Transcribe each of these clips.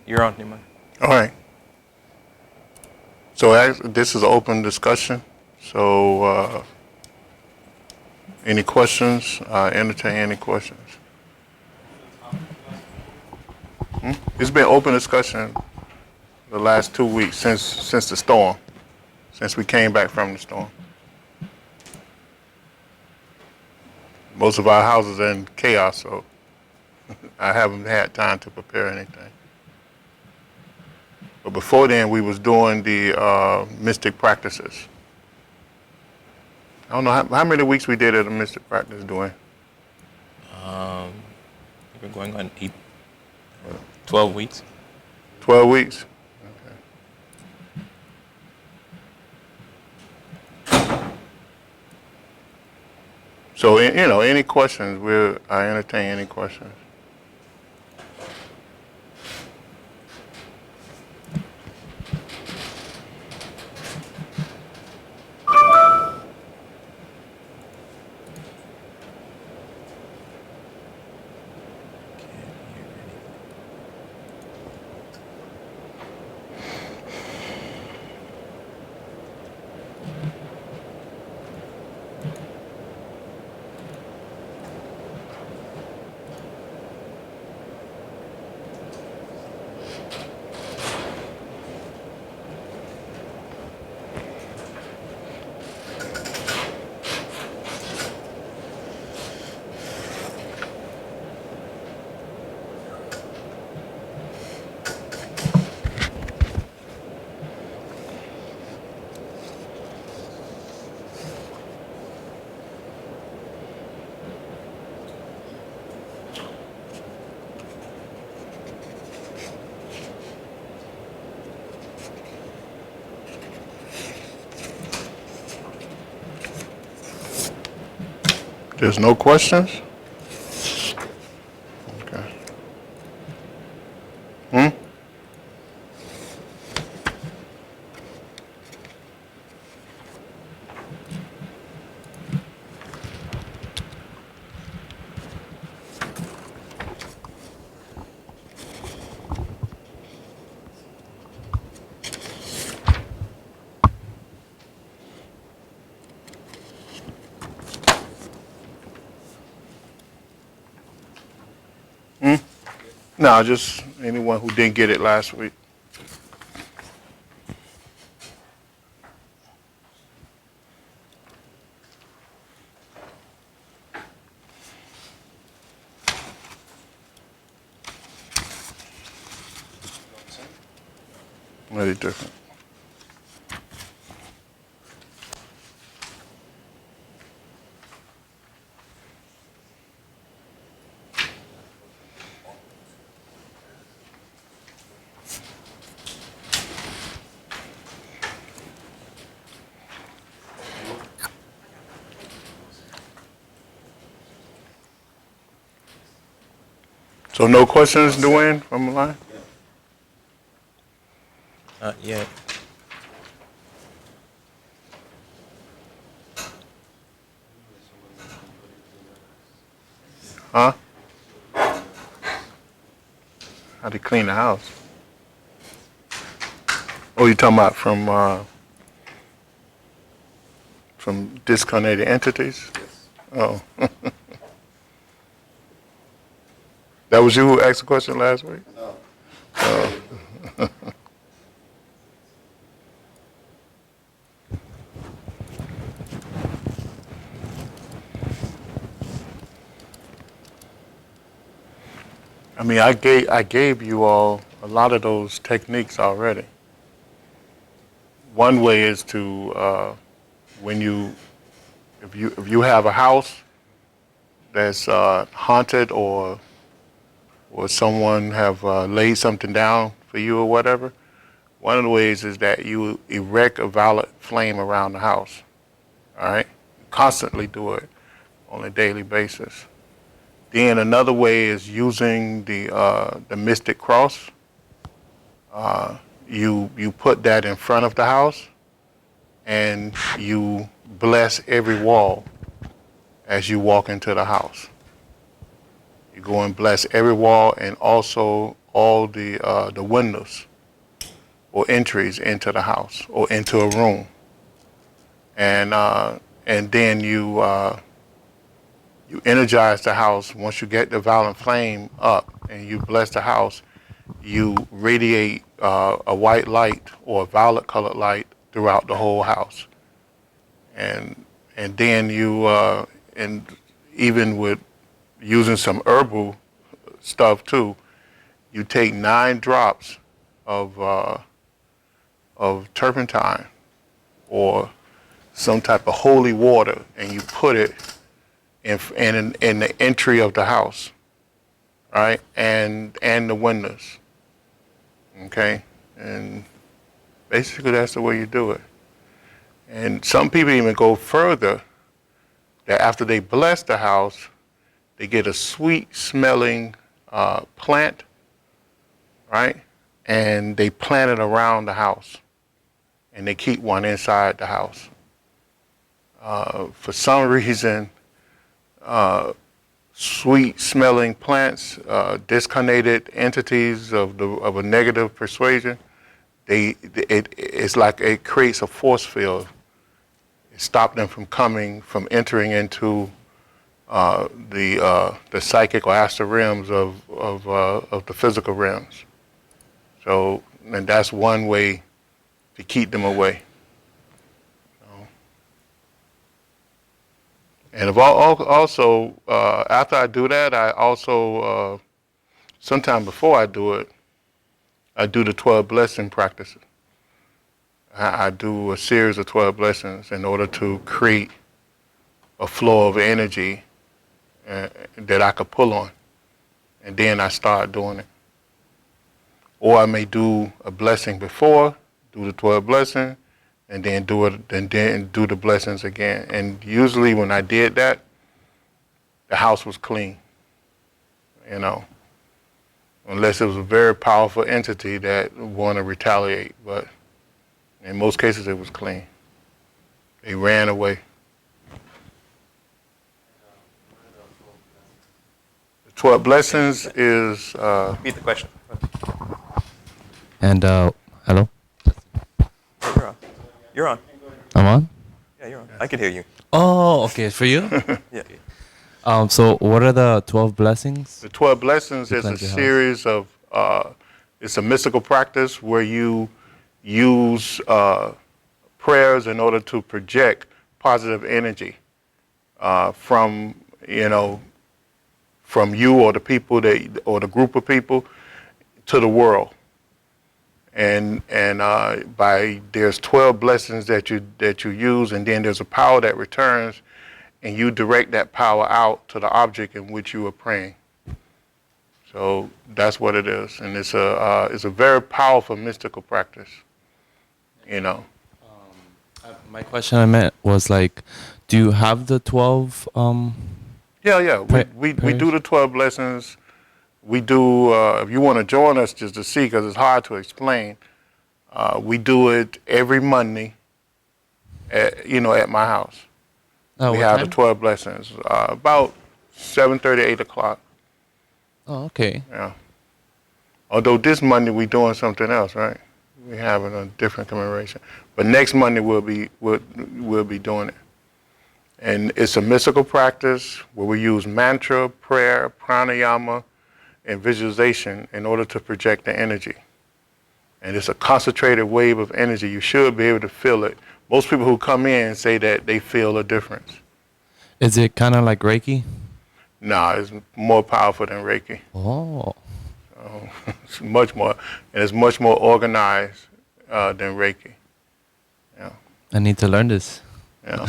You're on, Nima. All right. So this is an open discussion. So any questions? Entertain any questions. It's been open discussion the last 2 weeks since the storm, since we came back from the storm. Most of our houses are in chaos, so I haven't had time to prepare anything. But before then, we was doing the mystic practices. I don't know how many weeks we did at a mystic practice doing. We've been going on 12 weeks. 12 weeks. Okay. So any questions? I entertain any questions. There's no questions? Okay. No, just anyone who didn't get it last week. Very different. So no questions, Dwayne, from the line? Not yet. Huh? How to clean the house? Oh, you talking about from disconnected entities? Oh. That was you who asked the question last week? No. Oh. I mean, I gave you all a lot of those techniques already. One way is to when if you have a house that's haunted or someone have laid something down for you or whatever. One of the ways is that you erect a violet flame around the house. All right, constantly do it on a daily basis. Then another way is using the mystic cross. You put that in front of the house, and you bless every wall as you walk into the house. You go and bless every wall, and also all the windows or entries into the house or into a room, and then you energize the house. Once you get the violent flame up and you bless the house, you radiate a white light or a violet colored light throughout the whole house, and then you and even with using some herbal stuff too, you take 9 drops of turpentine or some type of holy water, and you put it in the entry of the house, right, and the windows. Okay, and basically that's the way you do it. And some people even go further, that after they bless the house, they get a sweet smelling plant, right? And they plant it around the house, and they keep one inside the house. For some reason, sweet smelling plants, discarnated entities of a negative persuasion, it's like it creates a force field. It stops them from entering into the psychic or astral realms of the physical realms. So, and that's one way to keep them away. And also, after I do that, I also, sometime before I do it, I do the 12 blessing practices. I do a series of 12 blessings in order to create a flow of energy that I could pull on. And then I start doing it. Or I may do a blessing before, do the 12 blessings, and then do the blessings again. And usually when I did that, the house was clean, you know, unless it was a very powerful entity that wanted to retaliate. But in most cases, it was clean. They ran away. The 12 blessings is... Repeat the question. And hello? You're on. You're on. I'm on? Yeah, you're on. I can hear you. Oh, okay. For you? Yeah. So what are the 12 blessings? The 12 blessings is a cleanse your house. series of, it's a mystical practice where you use prayers in order to project positive energy from you or the people or the group of people to the world. And there's 12 blessings that you use, and then there's a power that returns, and you direct that power out to the object in which you are praying. So that's what it is, and it's a very powerful mystical practice. You know. My question I meant was like, do you have the 12? Yeah. We do the 12 blessings. We do, if you want to join us just to see, because it's hard to explain, we do it every Monday at my house. We have the 12 blessings, about 7:30, 8 o'clock. Oh, okay. Yeah. Although this Monday we're doing something else, right? We're having a different commemoration. But next Monday we'll be doing it. And it's a mystical practice where we use mantra, prayer, pranayama, and visualization in order to project the energy. And it's a concentrated wave of energy. You should be able to feel it. Most people who come in say that they feel a difference. Is it kind of like Reiki? Nah, it's more powerful than Reiki. Oh. So it's much more, and it's much more organized than Reiki. Yeah. I need to learn this. Yeah.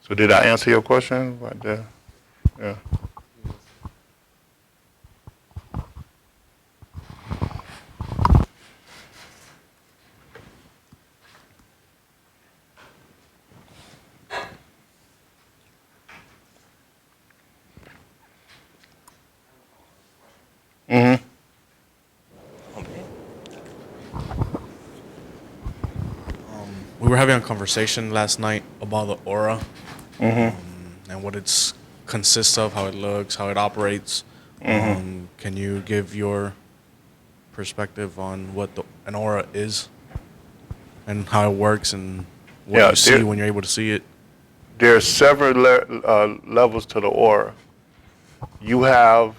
So did I answer your question? Yeah. Mm-hmm. We were having a conversation last night about the aura. Mm-hmm. and what it's consists of, how it looks, how it operates. Can you give your perspective on what an aura is and how it works and what Yeah, you see when you're able to see it? there are several levels to the aura. You have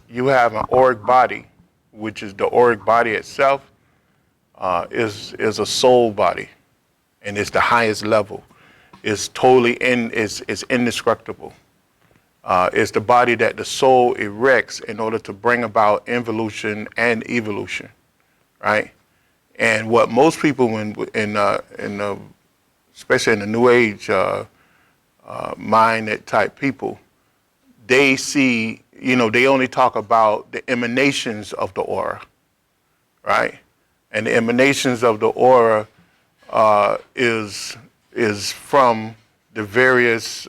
an auric body, which is the auric body itself is a soul body, and it's the highest level. It's totally it's indestructible. It's the body that the soul erects in order to bring about involution and evolution, right? And what most people especially in the New Age minded type people, they see, they only talk about the emanations of the aura, right? And the emanations of the aura is from the various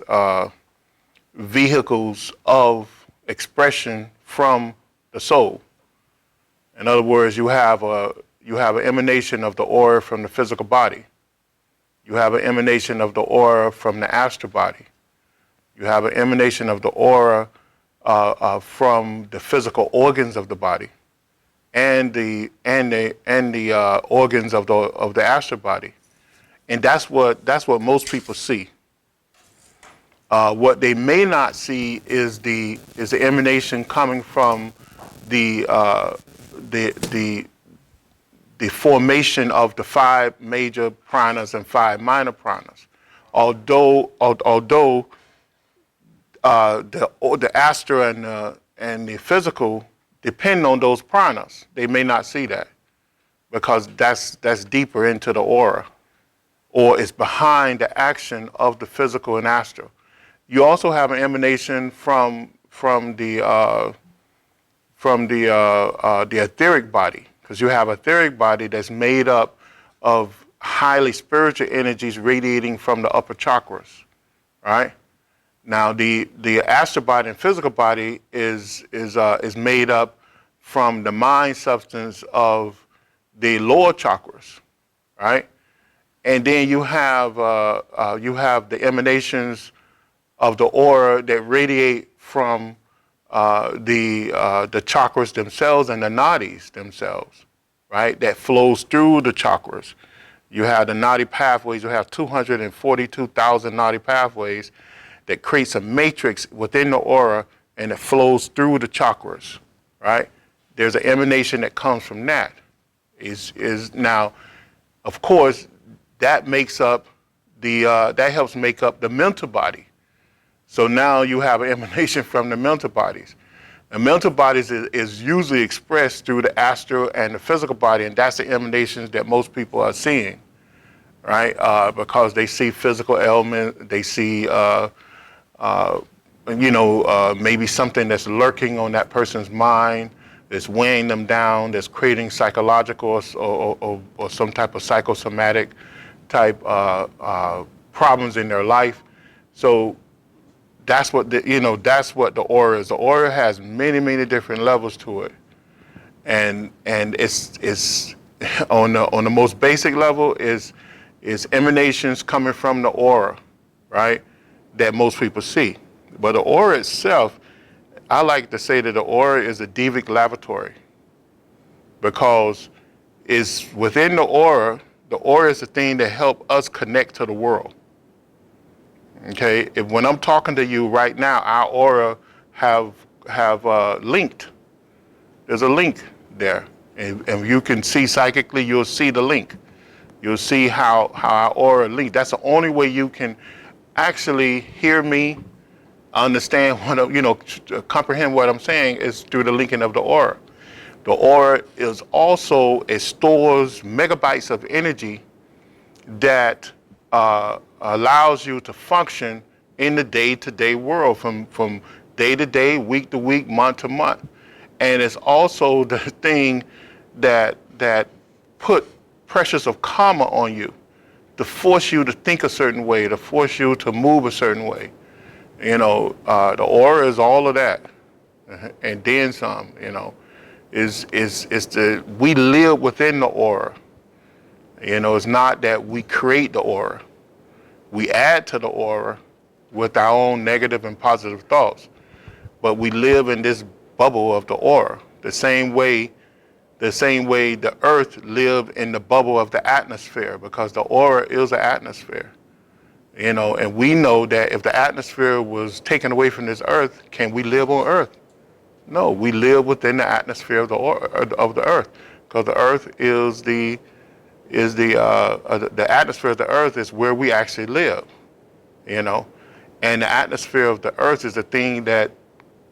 vehicles of expression from the soul. In other words, you have an emanation of the aura from the physical body. You have an emanation of the aura from the astral body. You have an emanation of the aura from the physical organs of the body, and the organs of the astral body, and that's what most people see. What they may not see is the emanation coming from the formation of the 5 major pranas and 5 minor pranas. Although the astral and the physical depend on those pranas, they may not see that because that's deeper into the aura, or it's behind the action of the physical and astral. You also have an emanation from the etheric body, because you have etheric body that's made up of highly spiritual energies radiating from the upper chakras, right? Now the astral body and physical body is made up from the mind substance of the lower chakras, right? And then you have the emanations of the aura that radiate from the chakras themselves and the nadis themselves, right? That flows through the chakras. You have the nadi pathways. You have 242,000 nadi pathways that creates a matrix within the aura, and it flows through the chakras, right? There's an emanation that comes from that. Is now, of course, that makes up that helps make up the mental body. So now you have an emanation from the mental bodies. The mental bodies is usually expressed through the astral and the physical body, and that's the emanations that most people are seeing, right? Because they see physical ailment, they see, maybe something that's lurking on that person's mind, that's weighing them down, that's creating psychological or some type of psychosomatic type problems in their life. So that's what the aura is. The aura has many, many different levels to it, and it's on the most basic level is emanations coming from the aura, right? That most people see. But the aura itself, I like to say that the aura is a devic lavatory, because it's within the aura. The aura is the thing that helps us connect to the world. Okay, when I'm talking to you right now, our aura have linked. There's a link there, and you can see psychically. You'll see the link. You'll see how our aura linked. That's the only way you can actually hear me, understand comprehend what I'm saying, is through the linking of the aura. The aura is also, it stores megabytes of energy that allows you to function in the day-to-day world, from day to day, week to week, month to month. And it's also the thing that put pressures of karma on you, to force you to think a certain way, to force you to move a certain way. The aura is all of that, and then some. We live within the aura. It's not that we create the aura. We add to the aura, with our own negative and positive thoughts. But we live in this bubble of the aura, the same way the earth lived in the bubble of the atmosphere, because the aura is an atmosphere. And we know that if the atmosphere was taken away from this earth, can we live on earth? No, we live within the atmosphere of the aura, of the earth, because the earth is the atmosphere of the earth is where we actually live, and the atmosphere of the earth is the thing that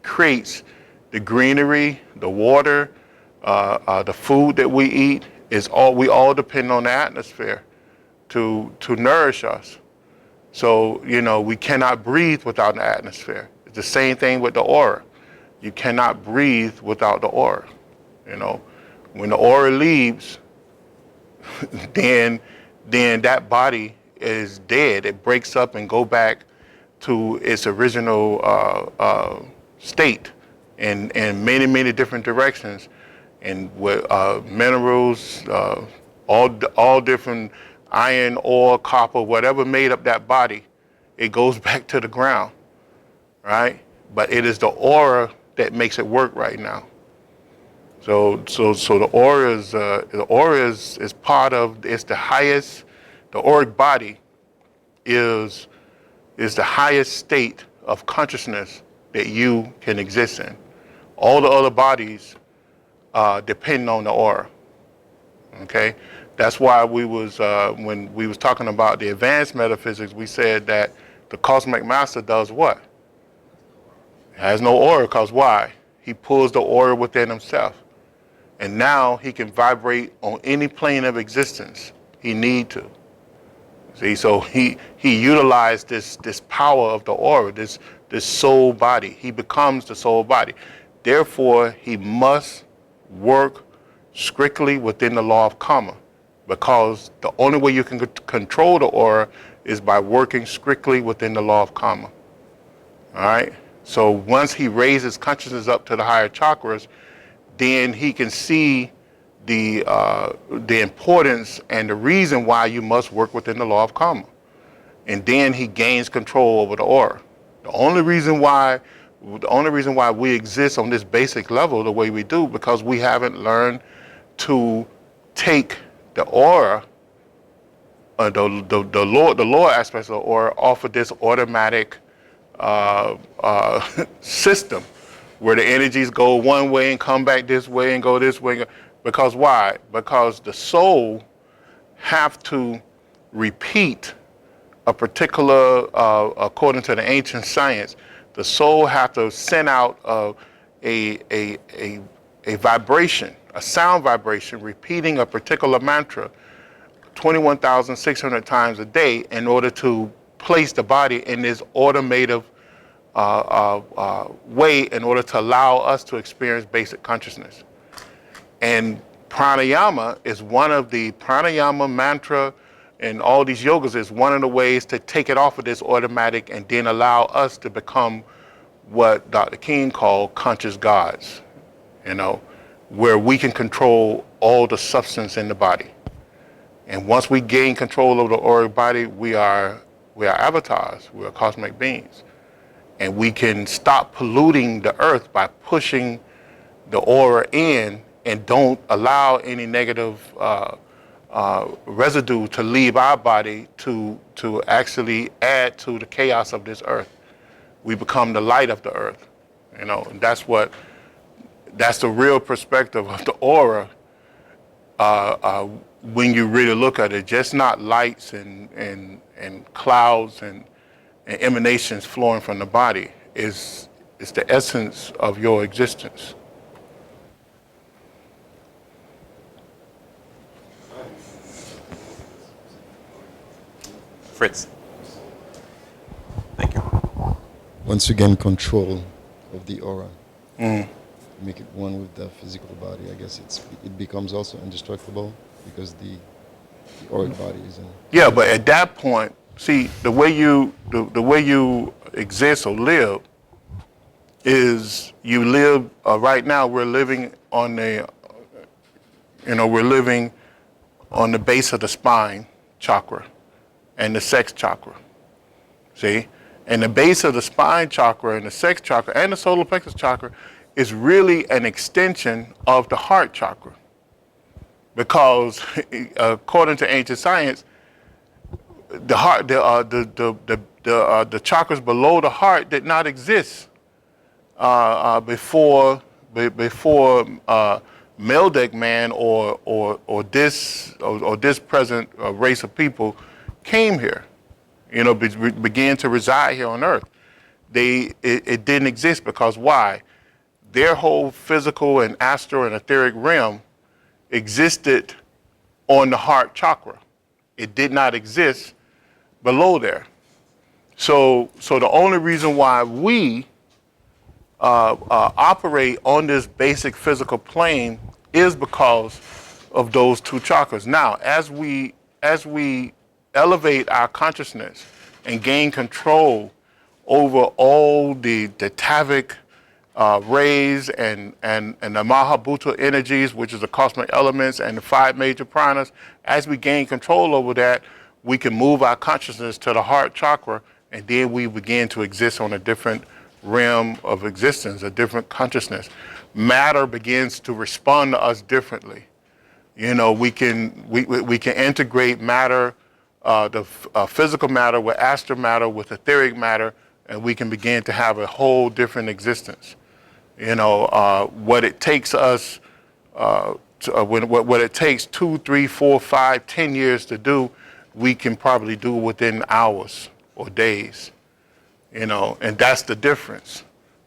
creates the greenery, the water, the food that we eat. We all depend on the atmosphere to nourish us. So, we cannot breathe without an atmosphere. It's the same thing with the aura. You cannot breathe without the aura. When the aura leaves, then that body is dead. It breaks up and go back to its original state in many, many different directions, and with minerals, all different iron, oil, copper, whatever made up that body, it goes back to the ground, right? But it is the aura that makes it work right now. So the aura is part of, it's the highest. The auric body is the highest state of consciousness that you can exist in. All the other bodies depend on the aura. Okay, that's why when we was talking about the advanced metaphysics, we said that the cosmic master does what? Has no aura, because why? He pulls the aura within himself. And now he can vibrate on any plane of existence he need to. See, so he utilized this power of the aura, this soul body. He becomes the soul body. Therefore, he must work strictly within the law of karma, because the only way you can control the aura is by working strictly within the law of karma. All right? So once he raises consciousness up to the higher chakras, then he can see the importance and the reason why you must work within the law of karma. And then he gains control over the aura. The only reason why we exist on this basic level the way we do, because we haven't learned to take the aura, the lower aspects of the aura, off of this automatic system, where the energies go one way and come back this way and go this way. Because why? Because the soul have to repeat a particular, according to the ancient science, the soul have to send out a vibration, a sound vibration, repeating a particular mantra 21,600 times a day in order to place the body in this automated way, in order to allow us to experience basic consciousness. And pranayama is one of the mantra, and all these yogas is one of the ways to take it off of this automatic and then allow us to become what Dr. King called conscious gods, where we can control all the substance in the body. And once we gain control over the auric body, we are avatars, we are cosmic beings. And we can stop polluting the earth by pushing the aura in, and don't allow any negative residue to leave our body to actually add to the chaos of this earth. We become the light of the earth, and that's the real perspective of the aura. When you really look at it, just not lights and clouds and emanations flowing from the body, is the essence of your existence. Fritz. Thank you. Once you gain control of the aura, make it one with the physical body, I guess it becomes also indestructible, because the auric body is in. Yeah, but at that point, see, the way you exist or live is you live. Right now, we're living on the base of the spine chakra and the sex chakra. See, And the base of the spine chakra and the sex chakra and the solar plexus chakra is really an extension of the heart chakra. Because according to ancient science, the heart, the chakras below the heart did not exist before Meldic man or this present race of people came here, began to reside here on Earth. It didn't exist because why? Their whole physical and astral and etheric realm existed on the heart chakra. It did not exist below there. So the only reason why we operate on this basic physical plane is because of those two chakras. Now, as we elevate our consciousness and gain control over all the Tavic rays and the Mahabhuta energies, which is the cosmic elements, and the 5 major pranas, as we gain control over that, we can move our consciousness to the heart chakra, and then we begin to exist on a different realm of existence, a different consciousness. Matter begins to respond to us differently. We can integrate matter, the physical matter with astral matter, with etheric matter, and we can begin to have a whole different existence. What it takes us, what it takes 2, 3, 4, 5, 10 years to do, we can probably do within hours or days. And that's the difference.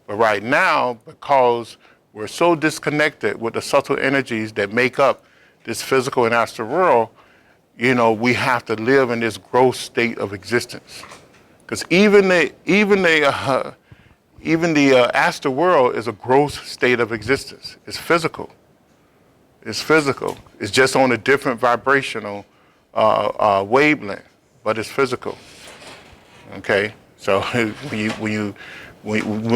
But right now, because we're so disconnected with the subtle energies that make up this physical and astral world, we have to live in this gross state of existence. Because even the astral world is a gross state of existence. It's physical. It's physical. It's just on a different vibrational wavelength, but it's physical. Okay. So when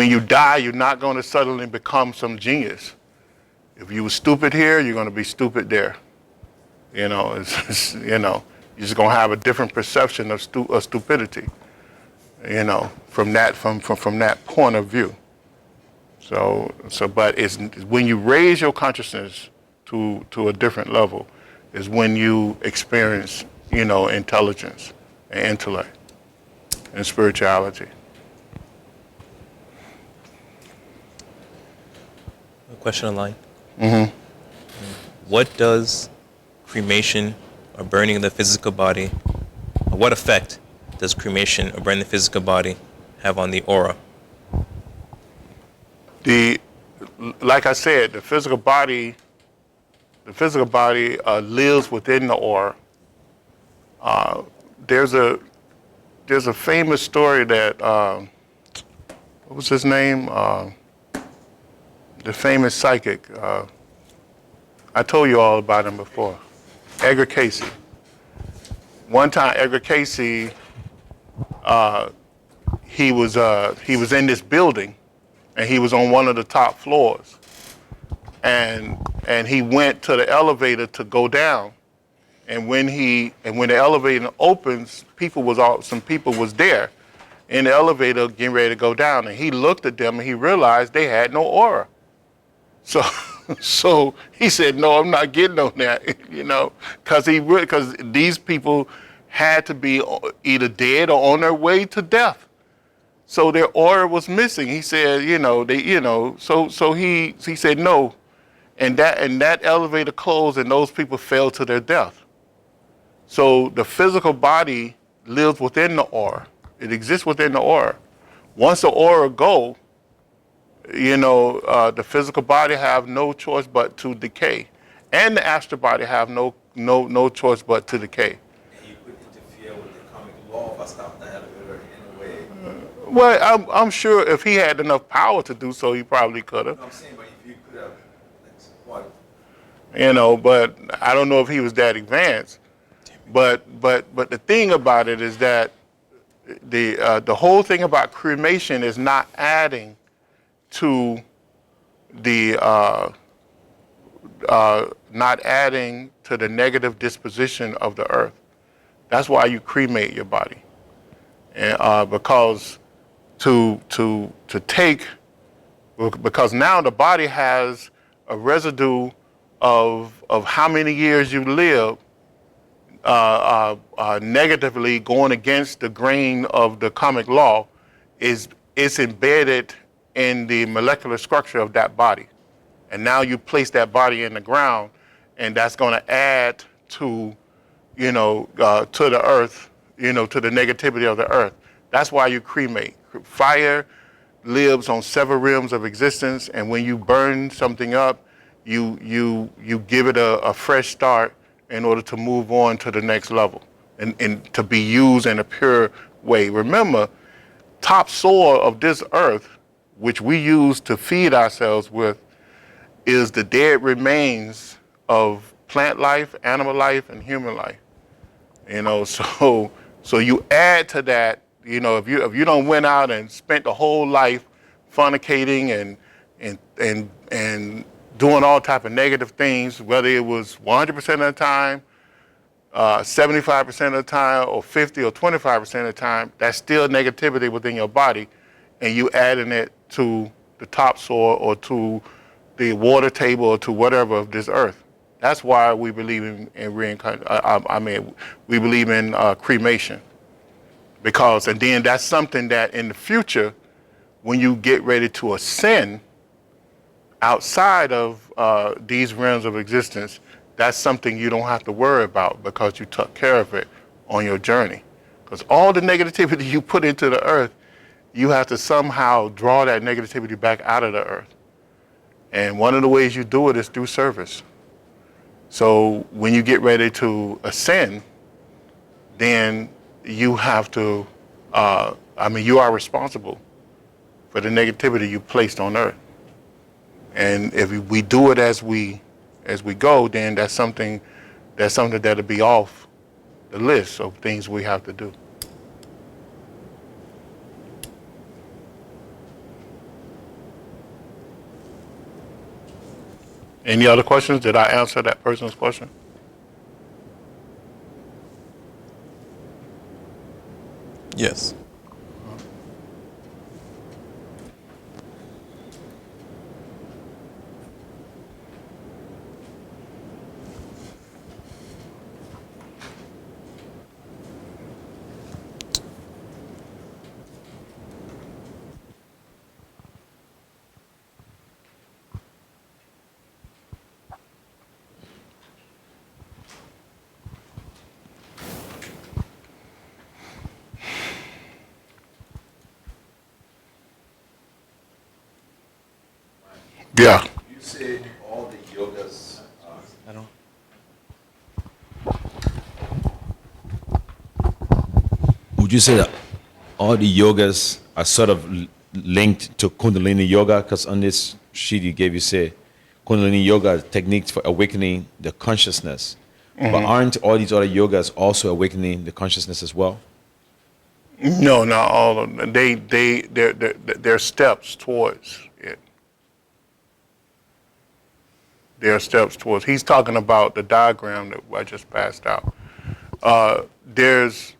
you die, you're not going to suddenly become some genius. If you were stupid here, you're going to be stupid there. You're just going to have a different perception of stupidity. From that point of view. But it's when you raise your consciousness to a different level, is when you experience, intelligence and intellect and spirituality. A question online. Mm-hmm. What does cremation or burning of the physical body, or what effect does cremation or burning the physical body have on the aura? Like I said, the physical body lives within the aura. There's a famous story that what was his name? The famous psychic. I told you all about him before. Edgar Cayce. One time, Edgar Cayce, he was in this building, and he was on one of the top floors, and he went to the elevator to go down, and when the elevator opens, some people was there in the elevator getting ready to go down, and he looked at them and he realized they had no aura. So he said, "No, I'm not getting on that," because these people had to be either dead or on their way to death. So their aura was missing. He said, so he said no. And that elevator closed and those people fell to their death. So the physical body lives within the aura. It exists within the aura. Once the aura go, the physical body have no choice but to decay. And the astral body have no choice but to decay. And you could interfere with the karmic law of Astral in a way. Well, I'm sure if he had enough power to do so, he probably could have. No, I'm saying, but if you could have, what? But I don't know if he was that advanced. But the thing about it is that the whole thing about cremation is not adding to the negative disposition of the earth. That's why you cremate your body, and because to take, because now the body has a residue of how many years you live negatively going against the grain of the karmic law is embedded in the molecular structure of that body. And now you place that body in the ground, and that's going to add to, to the earth, to the negativity of the earth. That's why you cremate. Fire lives on several realms of existence, and when you burn something up, you give it a fresh start in order to move on to the next level and to be used in a pure way. Remember, topsoil of this earth, which we use to feed ourselves with, is the dead remains of plant life, animal life, and human life. So you add to that, if you don't went out and spent the whole life fornicating and doing all type of negative things, whether it was 100% of the time, 75% of the time, or 50 or 25% of the time, that's still negativity within your body, and you adding it to the topsoil or to the water table or to whatever of this earth. That's why we believe in reincarnation. We believe in cremation, and then that's something that in the future, when you get ready to ascend outside of these realms of existence, that's something you don't have to worry about because you took care of it on your journey. Because all the negativity you put into the earth, you have to somehow draw that negativity back out of the earth. And one of the ways you do it is through service. So when you get ready to ascend, then you have to, you are responsible for the negativity you placed on earth. And if we do it as we go, then that's something that'll be off the list of things we have to do. Any other questions? Did I answer that person's question? Yes. Yeah. You say all the yogas. I don't. Would you say that all the yogas are sort of linked to Kundalini yoga? Because on this sheet you gave, you say Kundalini yoga techniques for awakening the consciousness. Mm-hmm. But aren't all these other yogas also awakening the consciousness as well? No, not all of them. They're steps towards it. They're steps towards. He's talking about the diagram that I just passed out. There's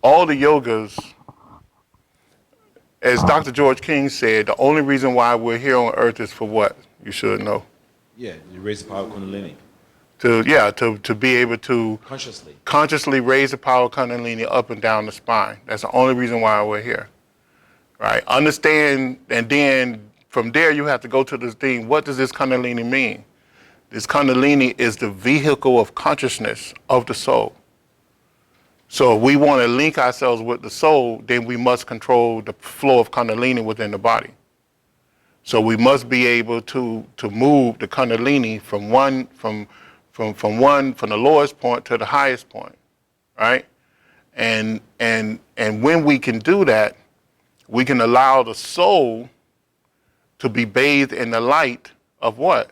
all the yogas, as Dr. George King said, the only reason why we're here on earth is for what? You should know. Yeah, you raise the power of Kundalini. To be able to Consciously raise the power of Kundalini up and down the spine. That's the only reason why we're here. Right? Understand, and then from there you have to go to this thing, what does this Kundalini mean? This Kundalini is the vehicle of consciousness of the soul. So if we want to link ourselves with the soul, then we must control the flow of Kundalini within the body. So we must be able to move the Kundalini from the lowest point to the highest point, right? And when we can do that, we can allow the soul to be bathed in the light of what?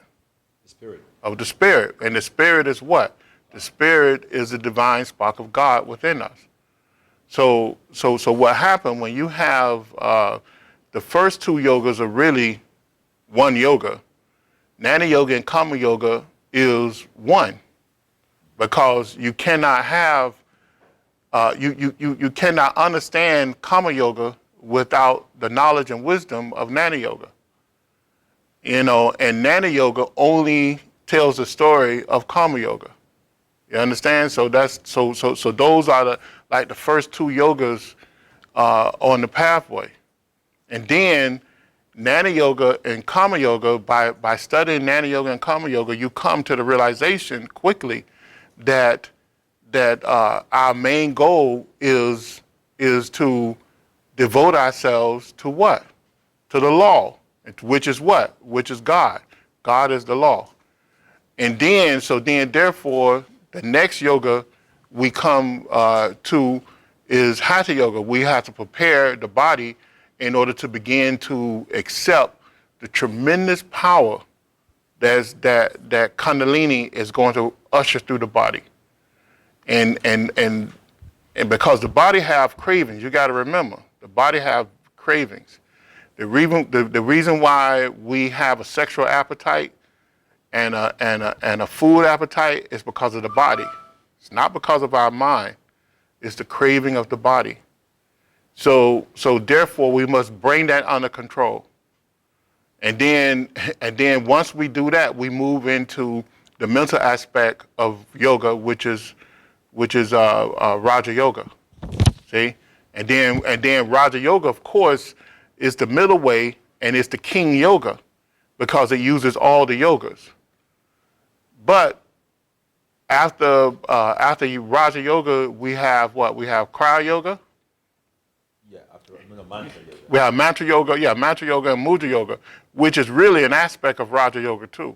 The spirit. Of the spirit. And the spirit is what? The spirit is the divine spark of God within us. So what happened when you have the first two yogas are really one yoga. Jnana yoga and Karma yoga is one, because you cannot have you cannot understand Karma yoga without the knowledge and wisdom of Nana Yoga. And Nana Yoga only tells the story of Karma Yoga. You understand? So that's so those are the first two yogas on the pathway. And then Nana Yoga and Karma Yoga, by studying Nana Yoga and Karma Yoga, you come to the realization quickly that our main goal is to devote ourselves to what? To the law, which is what? Which is God. God is the law. And then, therefore, the next yoga we come to is Hatha Yoga. We have to prepare the body in order to begin to accept the tremendous power that Kundalini is going to usher through the body. And because the body have cravings, you got to remember, the body have cravings. The reason why we have a sexual appetite and a food appetite is because of the body. It's not because of our mind. It's the craving of the body. So therefore, we must bring that under control. And then once we do that, we move into the mental aspect of yoga, which is Raja Yoga. See, and then Raja Yoga, of course, is the middle way, and it's the King Yoga because it uses all the yogas. But after Raja Yoga, we have what? We have Kriya Yoga. Yeah, after mantra yoga. We have Mantra Yoga, Mantra Yoga and Mudra Yoga, which is really an aspect of Raja Yoga too.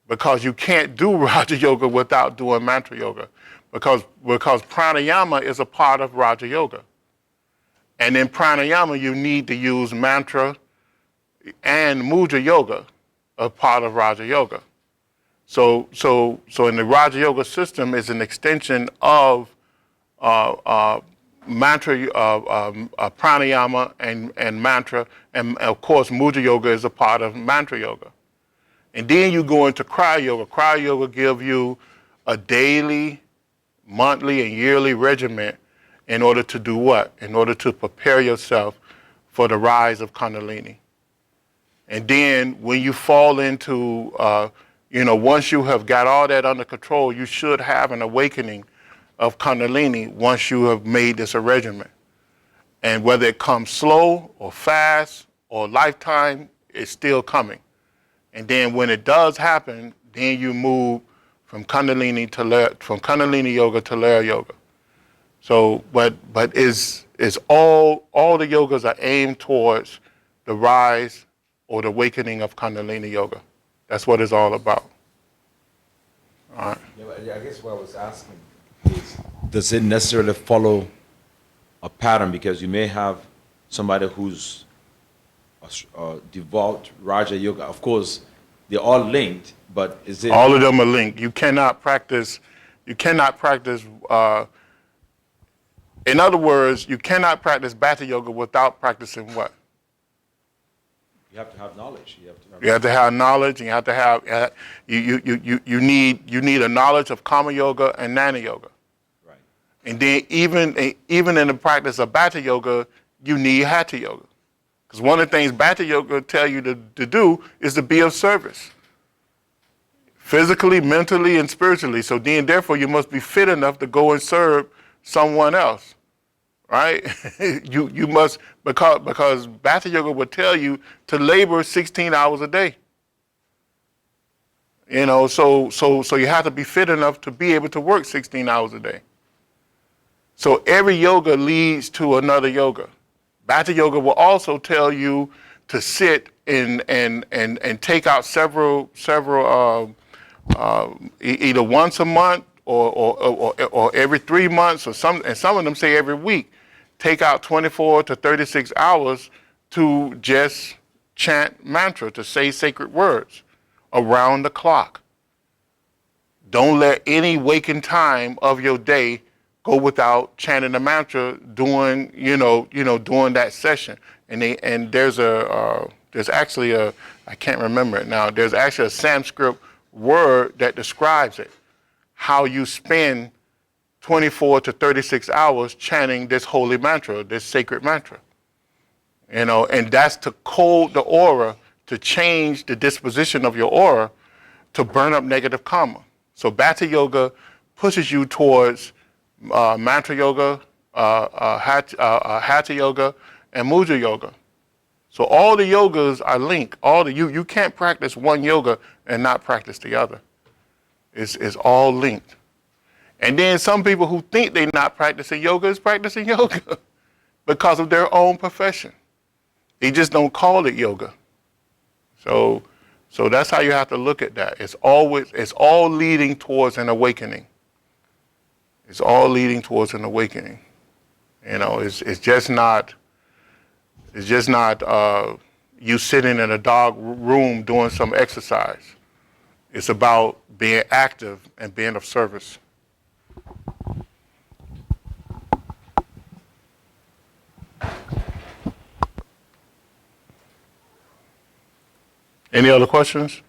Because you can't do Raja Yoga without doing Mantra Yoga. Because pranayama is a part of Raja Yoga. And in pranayama, you need to use mantra and Mudra Yoga, a part of Raja Yoga. So in the Raja Yoga system is an extension of mantra, pranayama and mantra, and of course Mudra Yoga is a part of Mantra Yoga. And then you go into Kriya Yoga. Kriya Yoga give you a daily, monthly, and yearly regimen in order to do what? In order to prepare yourself for the rise of Kundalini. And then when you fall into, once you have got all that under control, you should have an awakening of Kundalini once you have made this a regimen. And whether it comes slow or fast or lifetime, it's still coming. And then when it does happen, then you move from Kundalini Yoga to Laya Yoga. So, but is all the yogas are aimed towards the rise or the awakening of Kundalini Yoga. That's what it's all about. All right. Yeah, but I guess what I was asking is, does it necessarily follow a pattern? Because you may have somebody who's a devout Raja Yoga. Of course, they're all linked, but is it... All of them are linked. You cannot practice, in other words, you cannot practice Bhatha Yoga without practicing what? You have to have knowledge. You have to have knowledge, and you have to have you need a knowledge of Karma Yoga and Jnana Yoga. Right. And then even in the practice of Bhatha Yoga, you need Hatha Yoga. Because one of the things Bhatha Yoga tell you to do is to be of service. Physically, mentally, and spiritually. So then therefore you must be fit enough to go and serve someone else. Right? you must, because Bhatha Yoga will tell you to labor 16 hours a day. So you have to be fit enough to be able to work 16 hours a day. So every yoga leads to another yoga. Bhatha Yoga will also tell you to sit and take out several either once a month or every 3 months, and some of them say every week. Take out 24 to 36 hours to just chant mantra, to say sacred words around the clock. Don't let any waking time of your day go without chanting the mantra during that session. And there's actually I can't remember it now. There's actually a Sanskrit word that describes it, how you spend 24 to 36 hours chanting this holy mantra, this sacred mantra. And that's to code the aura, to change the disposition of your aura, to burn up negative karma. So Bhatha Yoga pushes you towards Mantra Yoga, Hatha Yoga, and Mudra Yoga. So all the yogas are linked. You can't practice one yoga and not practice the other. It's all linked. And then some people who think they're not practicing yoga is practicing yoga because of their own profession. They just don't call it yoga. So that's how you have to look at that. It's all leading towards an awakening. It's all leading towards an awakening. It's just not you sitting in a dark room doing some exercise. It's about being active and being of service. Any other questions?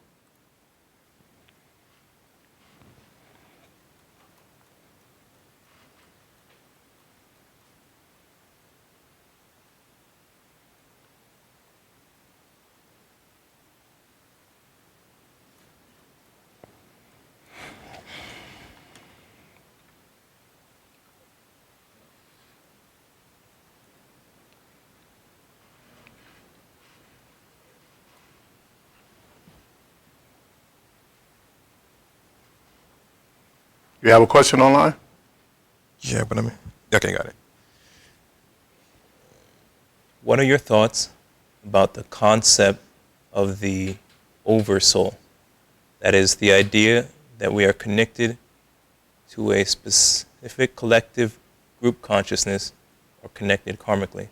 You have a question online? Yeah, but okay, got it. What are your thoughts about the concept of the oversoul? That is the idea that we are connected to a specific collective group consciousness or connected karmically.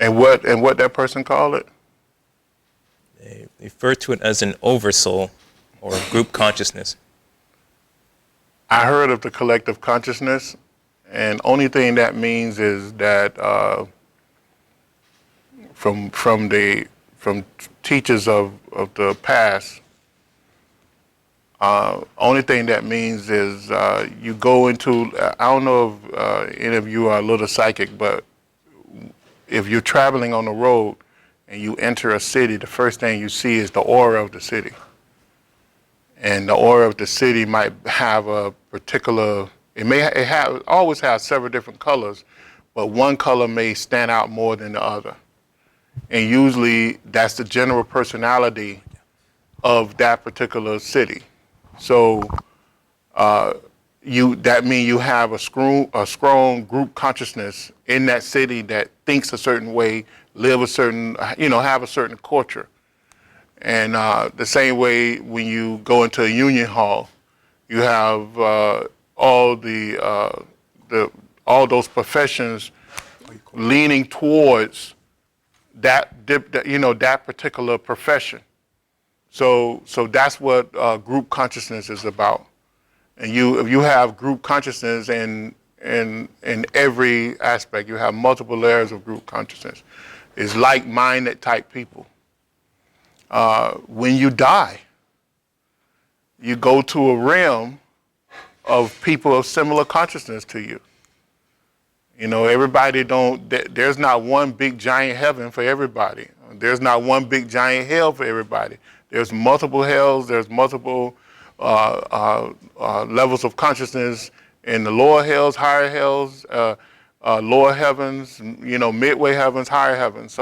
And what that person called it? They refer to it as an oversoul or group consciousness. I heard of the collective consciousness, and only thing that means is that from teachers of the past, only thing that means is you go into, I don't know if any of you are a little psychic, but if you're traveling on the road and you enter a city, the first thing you see is the aura of the city. And the aura of the city might have a particular, always have several different colors, but one color may stand out more than the other. And usually that's the general personality of that particular city. So that means you have a strong group consciousness in that city that thinks a certain way, live a certain, have a certain culture. And the same way when you go into a union hall, you have all those professions leaning towards that particular profession. So that's what group consciousness is about. And if you have group consciousness in every aspect, you have multiple layers of group consciousness. It's like-minded type people. When you die, you go to a realm of people of similar consciousness to you. Everybody there's not one big giant heaven for everybody. There's not one big giant hell for everybody. There's multiple hells, there's multiple levels of consciousness in the lower hells, higher hells, lower heavens, midway heavens, higher heavens.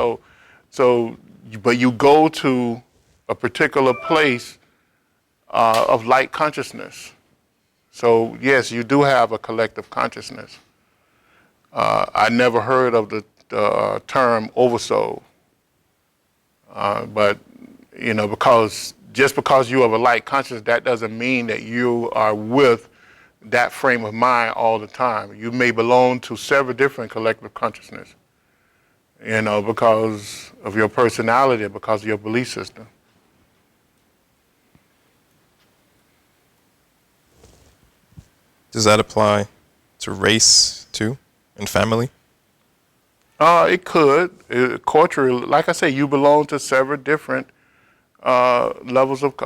But you go to a particular place of light consciousness. So yes, you do have a collective consciousness. I never heard of the term oversoul, but because you have a light consciousness, that doesn't mean that you are with that frame of mind all the time. You may belong to several different collective consciousness, because of your personality, because of your belief system. Does that apply to race too and family? It could. Culturally, like I say, you belong to several different levels of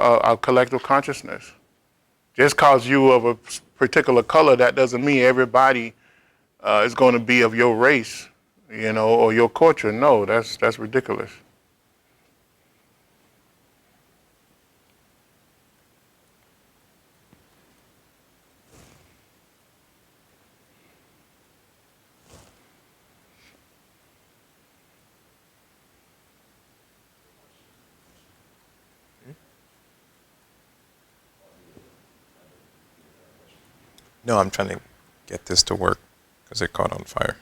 collective consciousness. Just because you of a particular color, that doesn't mean everybody is going to be of your race, you know, or your culture. No, that's ridiculous. No, I'm trying to get this to work because it caught on fire.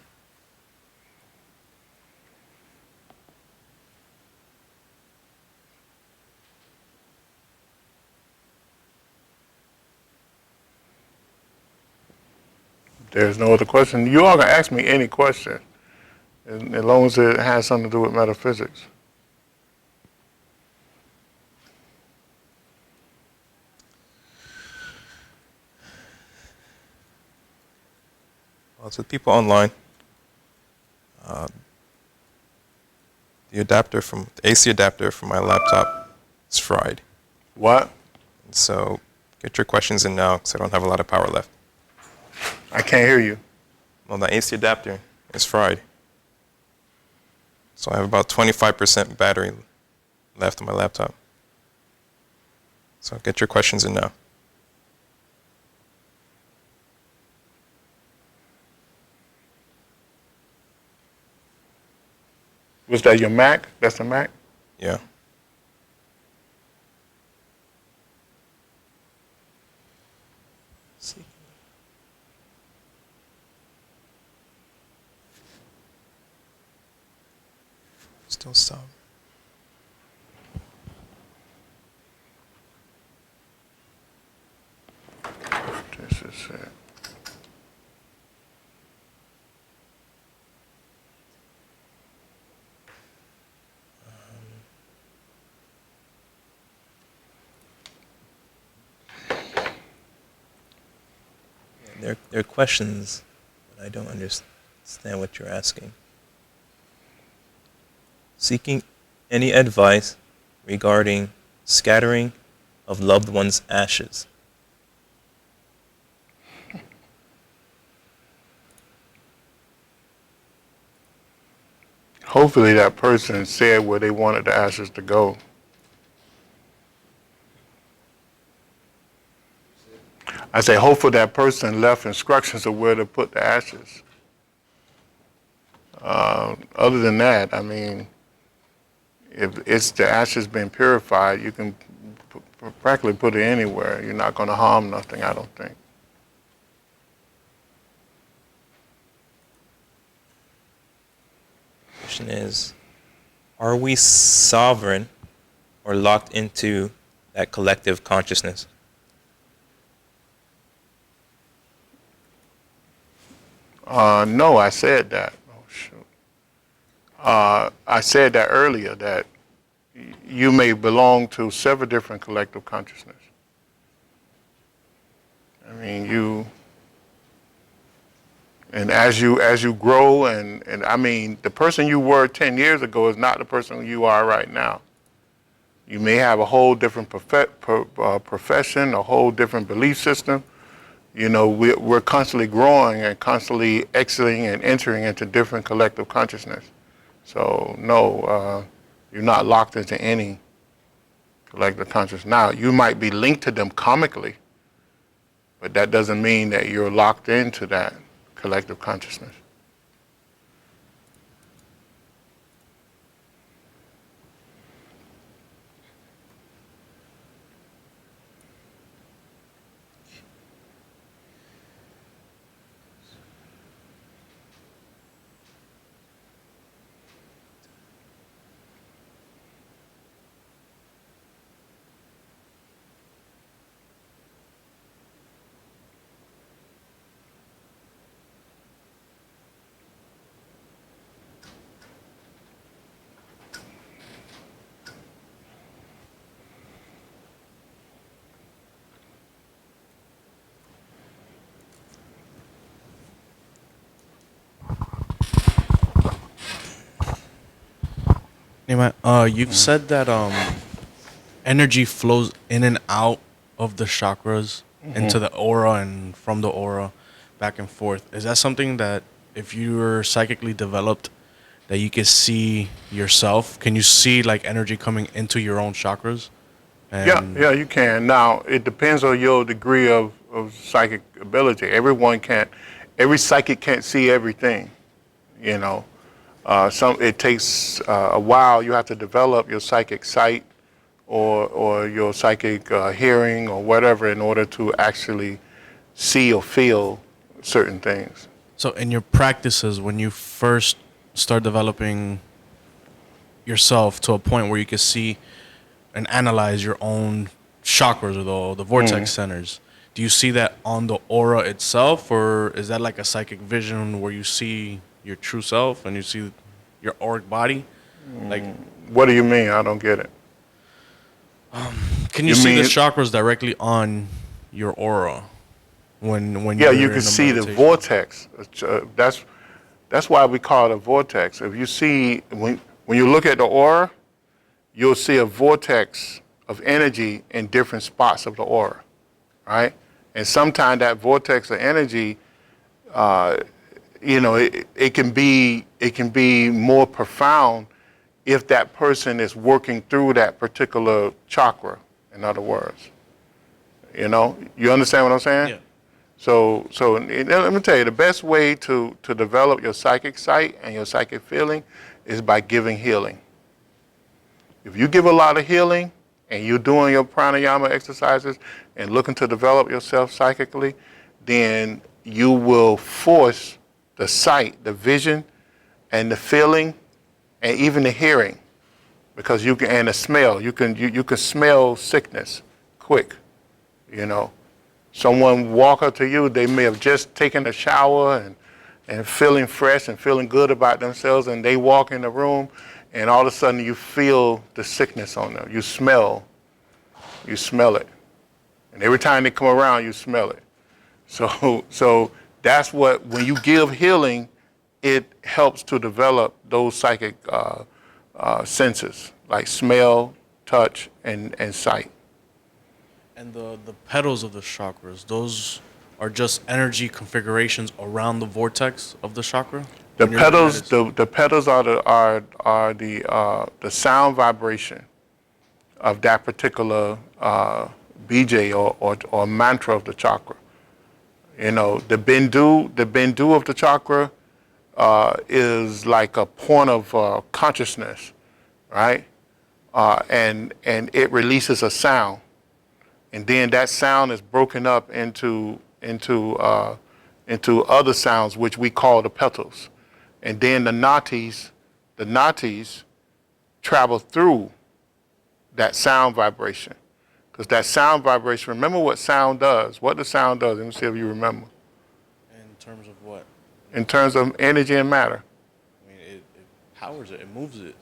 There's no other question. You all can ask me any question, as long as it has something to do with metaphysics. Well, to the people online, the AC adapter from my laptop is fried. What? So get your questions in now because I don't have a lot of power left. I can't hear you. Well, the AC adapter is fried. So I have about 25% battery left on my laptop. So get your questions in now. Was that your Mac? That's the Mac? Yeah. See. Still some. This is it. There are questions, but I don't understand what you're asking. Seeking any advice regarding scattering of loved ones' ashes. Hopefully that person said where they wanted the ashes to go. I say hopefully that person left instructions of where to put the ashes. Other than that, I mean, if it's the ashes been purified, you can practically put it anywhere. You're not going to harm nothing, I don't think. Question is, are we sovereign or locked into that collective consciousness? No, I said that. Oh, shoot. I said that earlier, that you may belong to several different collective consciousness. I mean, and as you grow, and I mean, the person you were 10 years ago is not the person you are right now. You may have a whole different profession, a whole different belief system. You know, we're constantly growing and constantly exiting and entering into different collective consciousness. So no, you're not locked into any collective consciousness. Now, you might be linked to them karmically, but that doesn't mean that you're locked into that collective consciousness. Hey man, you've said that energy flows in and out of the chakras into the aura and from the aura back and forth. Is that something that if you were psychically developed that you can see yourself? Can you see like energy coming into your own chakras? Yeah, you can. Now, it depends on your degree of psychic ability. Every psychic can't see everything, you know. It takes a while. You have to develop your psychic sight or your psychic hearing or whatever in order to actually see or feel certain things. So in your practices, when you first start developing yourself to a point where you can see and analyze your own chakras or the vortex centers, do you see that on the aura itself, or is that like a psychic vision where you see your true self and you see your auric body? Like, What do you mean? I don't get it. can you see the chakras directly on your aura when Yeah, you're you in can a see the meditation? vortex. That's why we call it a vortex. If you see when you look at the aura, you'll see a vortex of energy in different spots of the aura, right? And sometimes that vortex of energy, it can be more profound if that person is working through that particular chakra. In other words, you understand what I'm saying? Yeah. So let me tell you, the best way to develop your psychic sight and your psychic feeling is by giving healing. If you give a lot of healing and you're doing your pranayama exercises and looking to develop yourself psychically, then you will force the sight, the vision, and the feeling, and even the hearing, because you can, and the smell. You can smell sickness quick, Someone walk up to you, they may have just taken a shower and feeling fresh and feeling good about themselves, and they walk in the room, and all of a sudden you feel the sickness on them. You smell it. And every time they come around, you smell it. So that's when you give healing, it helps to develop those psychic senses, like smell, touch, and sight. And the petals of the chakras, those are just energy configurations around the vortex of the chakra? The petals are the sound vibration of that particular BJ or mantra of the chakra. The bindu of the chakra is like a point of consciousness, right? And it releases a sound, and then that sound is broken up into other sounds, which we call the petals. And then the natis travel through that sound vibration. Because that sound vibration, remember what sound does. What the sound does, let me see if you remember. In terms of what? In terms of energy and matter. I mean, it powers it, it moves it.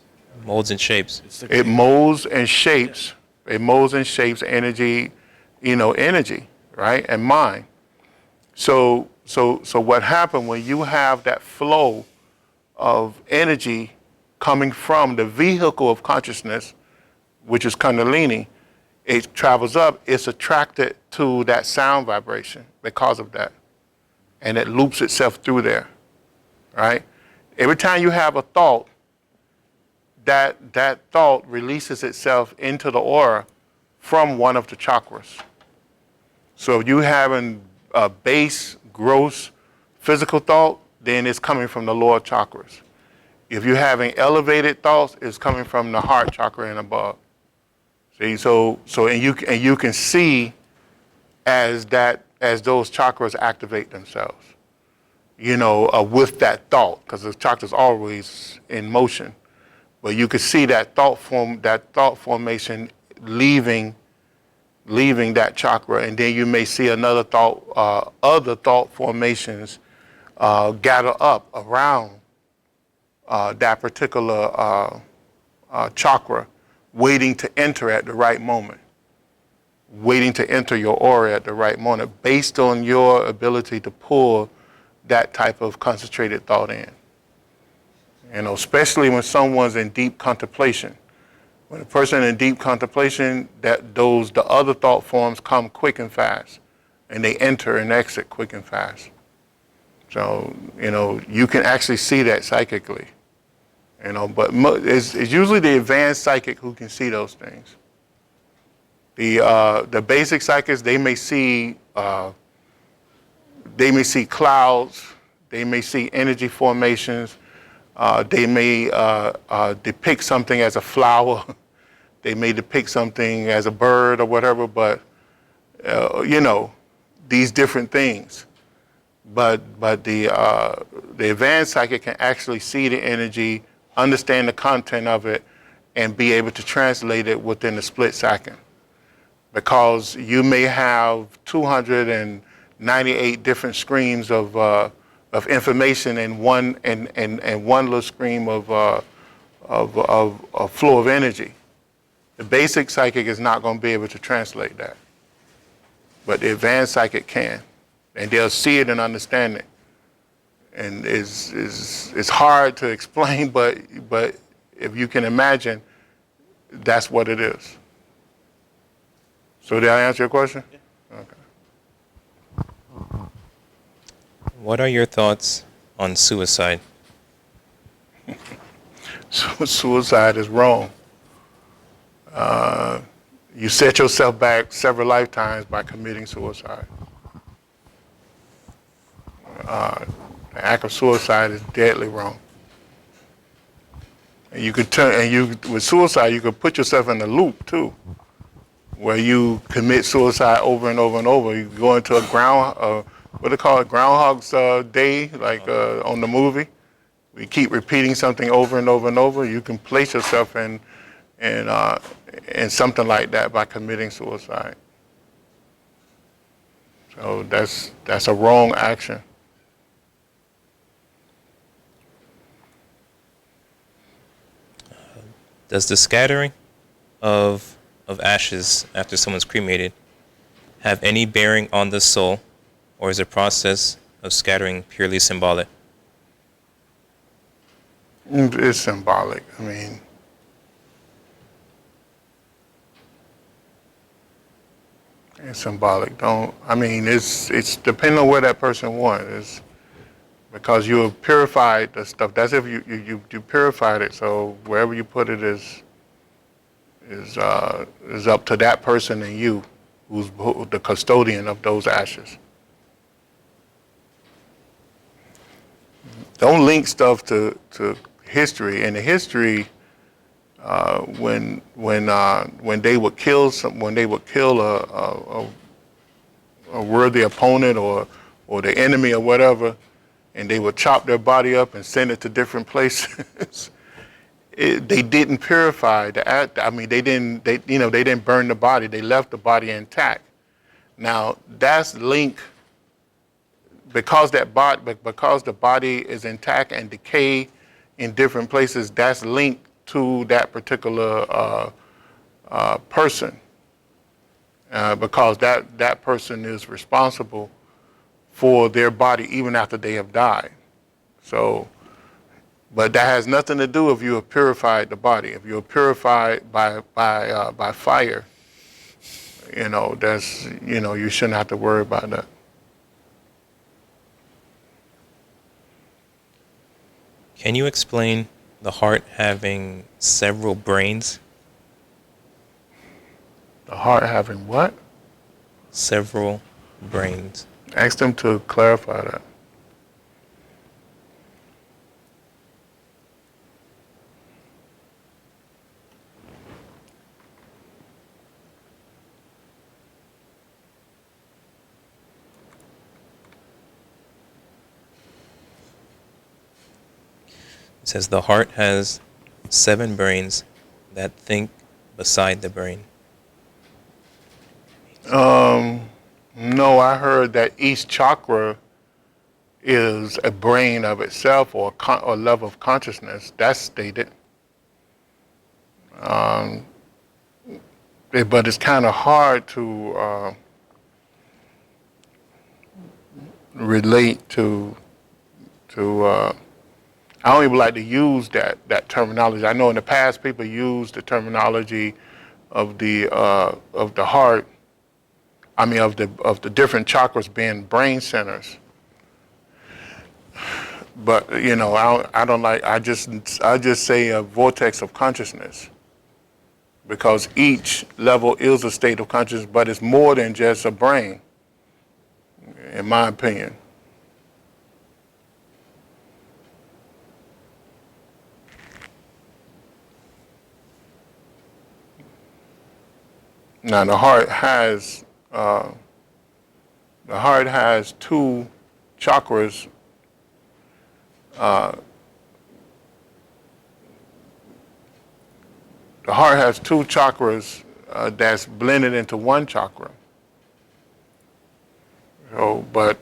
Molds and shapes. It molds and shapes. Yeah. It molds and shapes energy, energy, right? And mind. So what happened when you have that flow of energy coming from the vehicle of consciousness, which is Kundalini, it travels up, it's attracted to that sound vibration because of that. And it loops itself through there, right? Every time you have a thought, that thought releases itself into the aura from one of the chakras. So if you having a base, gross, physical thought, then it's coming from the lower chakras. If you're having elevated thoughts, it's coming from the heart chakra and above. See, and you can see as those chakras activate themselves, with that thought, because the chakra's always in motion. But you can see that thought formation leaving that chakra, and then you may see other thought formations gather up around that particular chakra, waiting to enter at the right moment, waiting to enter your aura at the right moment, based on your ability to pull that type of concentrated thought in. Especially when someone's in deep contemplation. When a person in deep contemplation, the other thought forms come quick and fast, and they enter and exit quick and fast. So, you can actually see that psychically. But it's usually the advanced psychic who can see those things. The basic psychics, they may see clouds, they may see energy formations, they may depict something as a flower, they may depict something as a bird or whatever, but these different things. But the advanced psychic can actually see the energy, understand the content of it, and be able to translate it within a split second. Because you may have 298 different streams of information in one little stream of flow of energy. The basic psychic is not going to be able to translate that, but the advanced psychic can, and they'll see it and understand it. And it's hard to explain, but if you can imagine, that's what it is. So did I answer your question? Yeah. Okay. What are your thoughts on suicide? Suicide is wrong. You set yourself back several lifetimes by committing suicide. The act of suicide is deadly wrong. And you could with suicide, you could put yourself in a loop too, where you commit suicide over and over and over. You go into a what they call it, Groundhog's Day, like on the movie. We keep repeating something over and over and over. You can place yourself in something like that by committing suicide. So that's a wrong action. Does the scattering of ashes after someone's cremated have any bearing on the soul, or is the process of scattering purely symbolic? It's symbolic. I mean, it's symbolic. It's depending on where that person wants. It's because you have purified the stuff. That's if you purified it. So wherever you put it is up to that person and you, who's the custodian of those ashes. Don't link stuff to history. In the history, when they would kill a worthy opponent or the enemy or whatever, and they would chop their body up and send it to different places. They didn't purify the act. I mean, they didn't burn the body. They left the body intact. Now that's linked because the body is intact and decay in different places. That's linked to that particular person because that person is responsible for their body even after they have died. So, but that has nothing to do if you have purified the body. If you're purified by fire, you shouldn't have to worry about that. Can you explain the heart having several brains? The heart having what? Several brains. Ask them to clarify that. It says the heart has 7 brains that think beside the brain. No, I heard that each chakra is a brain of itself or a level of consciousness. That's stated. But it's kind of hard to relate to. I don't even like to use that terminology. I know in the past people used the terminology of the heart. I mean, of the different chakras being brain centers. But you know, I don't like. I just say a vortex of consciousness, because each level is a state of consciousness, but it's more than just a brain, in my opinion. Now the heart has two chakras. The heart has two chakras that's blended into one chakra. So, but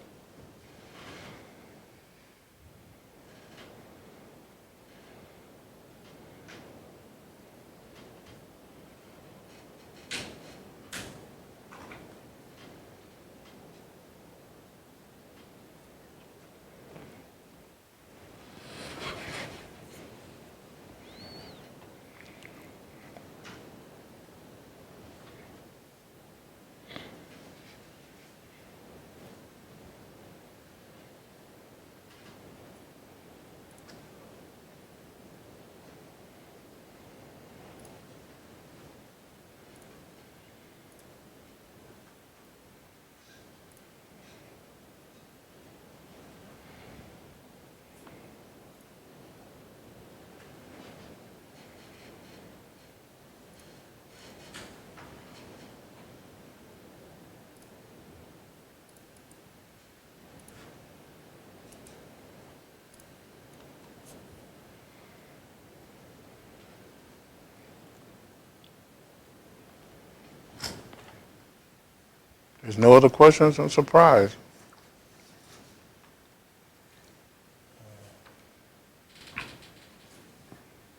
there's no other questions. I'm surprised.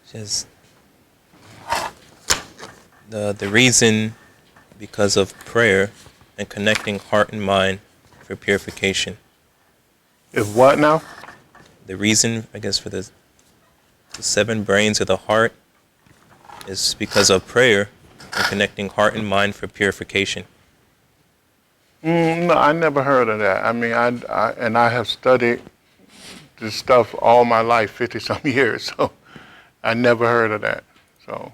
Just the reason because of prayer and connecting heart and mind for purification. If what now? The reason, I guess, for the 7 brains of the heart is because of prayer and connecting heart and mind for purification. No, I never heard of that. I mean, I have studied this stuff all my life, 50-some years, so I never heard of that. So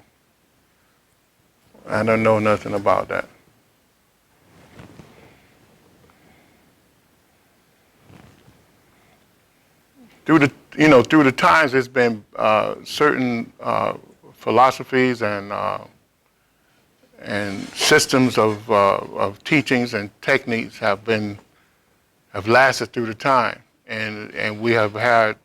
I don't know nothing about that. Through the times, there's been certain philosophies and systems of teachings and techniques have lasted through the time, and we have had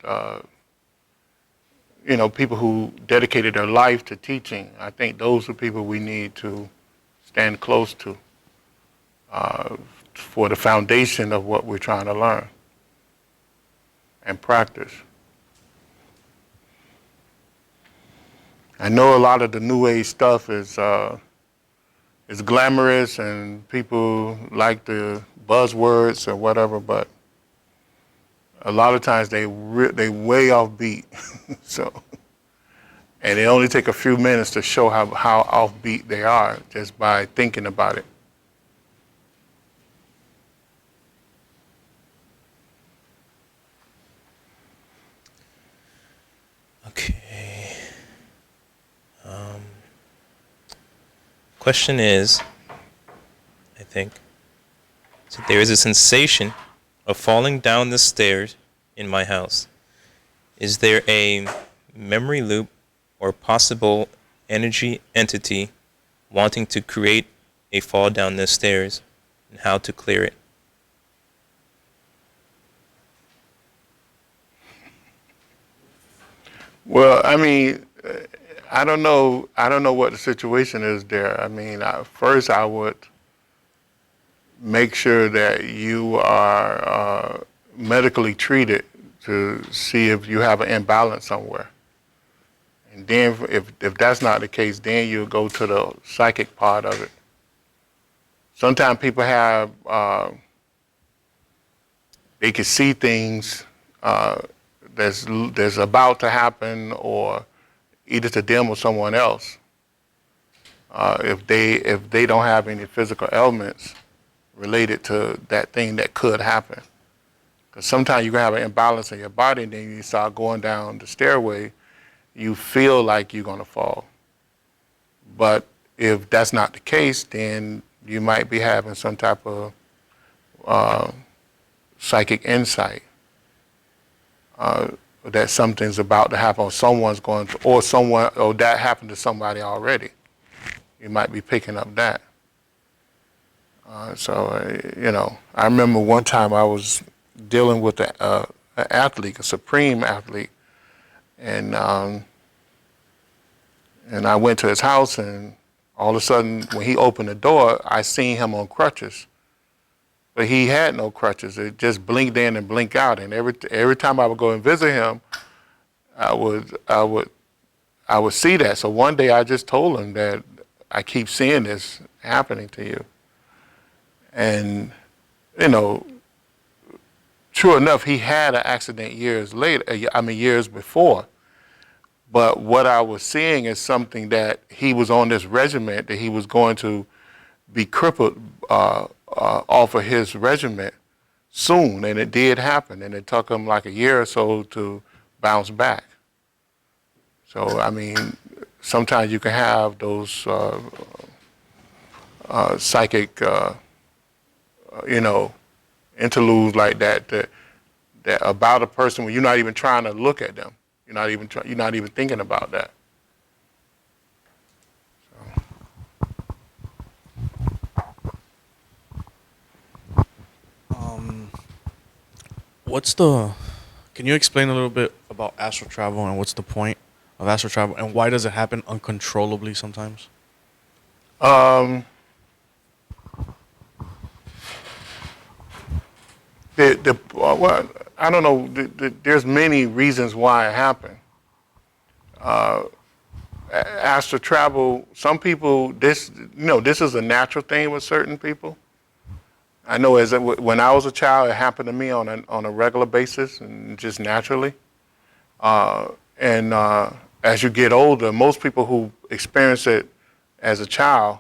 people who dedicated their life to teaching. I think those are people we need to stand close to for the foundation of what we're trying to learn and practice. I know a lot of the New Age stuff is glamorous and people like the buzzwords or whatever, but a lot of times they way off beat. So, and it only take a few minutes to show how offbeat they are just by thinking about it. Okay. Question is, I think, so there is a sensation of falling down the stairs in my house. Is there a memory loop or possible energy entity wanting to create a fall down the stairs, and how to clear it? Well, I mean, I don't know what the situation is there. I mean, first I would make sure that you are medically treated to see if you have an imbalance somewhere. And then if that's not the case, then you go to the psychic part of it. Sometimes people have, they can see things that's about to happen, or either to them or someone else. If they don't have any physical ailments related to that thing that could happen. Because sometimes you can have an imbalance in your body, and then you start going down the stairway, you feel like you're going to fall. But if that's not the case, then you might be having some type of psychic insight that something's about to happen, or someone's going to, or that happened to somebody already. You might be picking up that. I remember one time I was dealing with an athlete, a supreme athlete, and I went to his house, and all of a sudden, when he opened the door, I seen him on crutches. But he had no crutches. It just blinked in and blinked out. And every time I would go and visit him, I would see that. So one day I just told him that I keep seeing this happening to you. And, true enough, he had an accident years before. But what I was seeing is something that he was on this regiment, that he was going to be crippled off of his regiment soon, and it did happen, and it took him like a year or so to bounce back. So, sometimes you can have those psychic, interludes like that about a person when you're not even trying to look at them. You're not even thinking about that. Can you explain a little bit about astral travel and what's the point of astral travel and why does it happen uncontrollably sometimes? Well, I don't know. There's many reasons why it happened. Astral travel. Some people, this is a natural thing with certain people. I know when I was a child, it happened to me on a regular basis and just naturally. As you get older, most people who experience it as a child,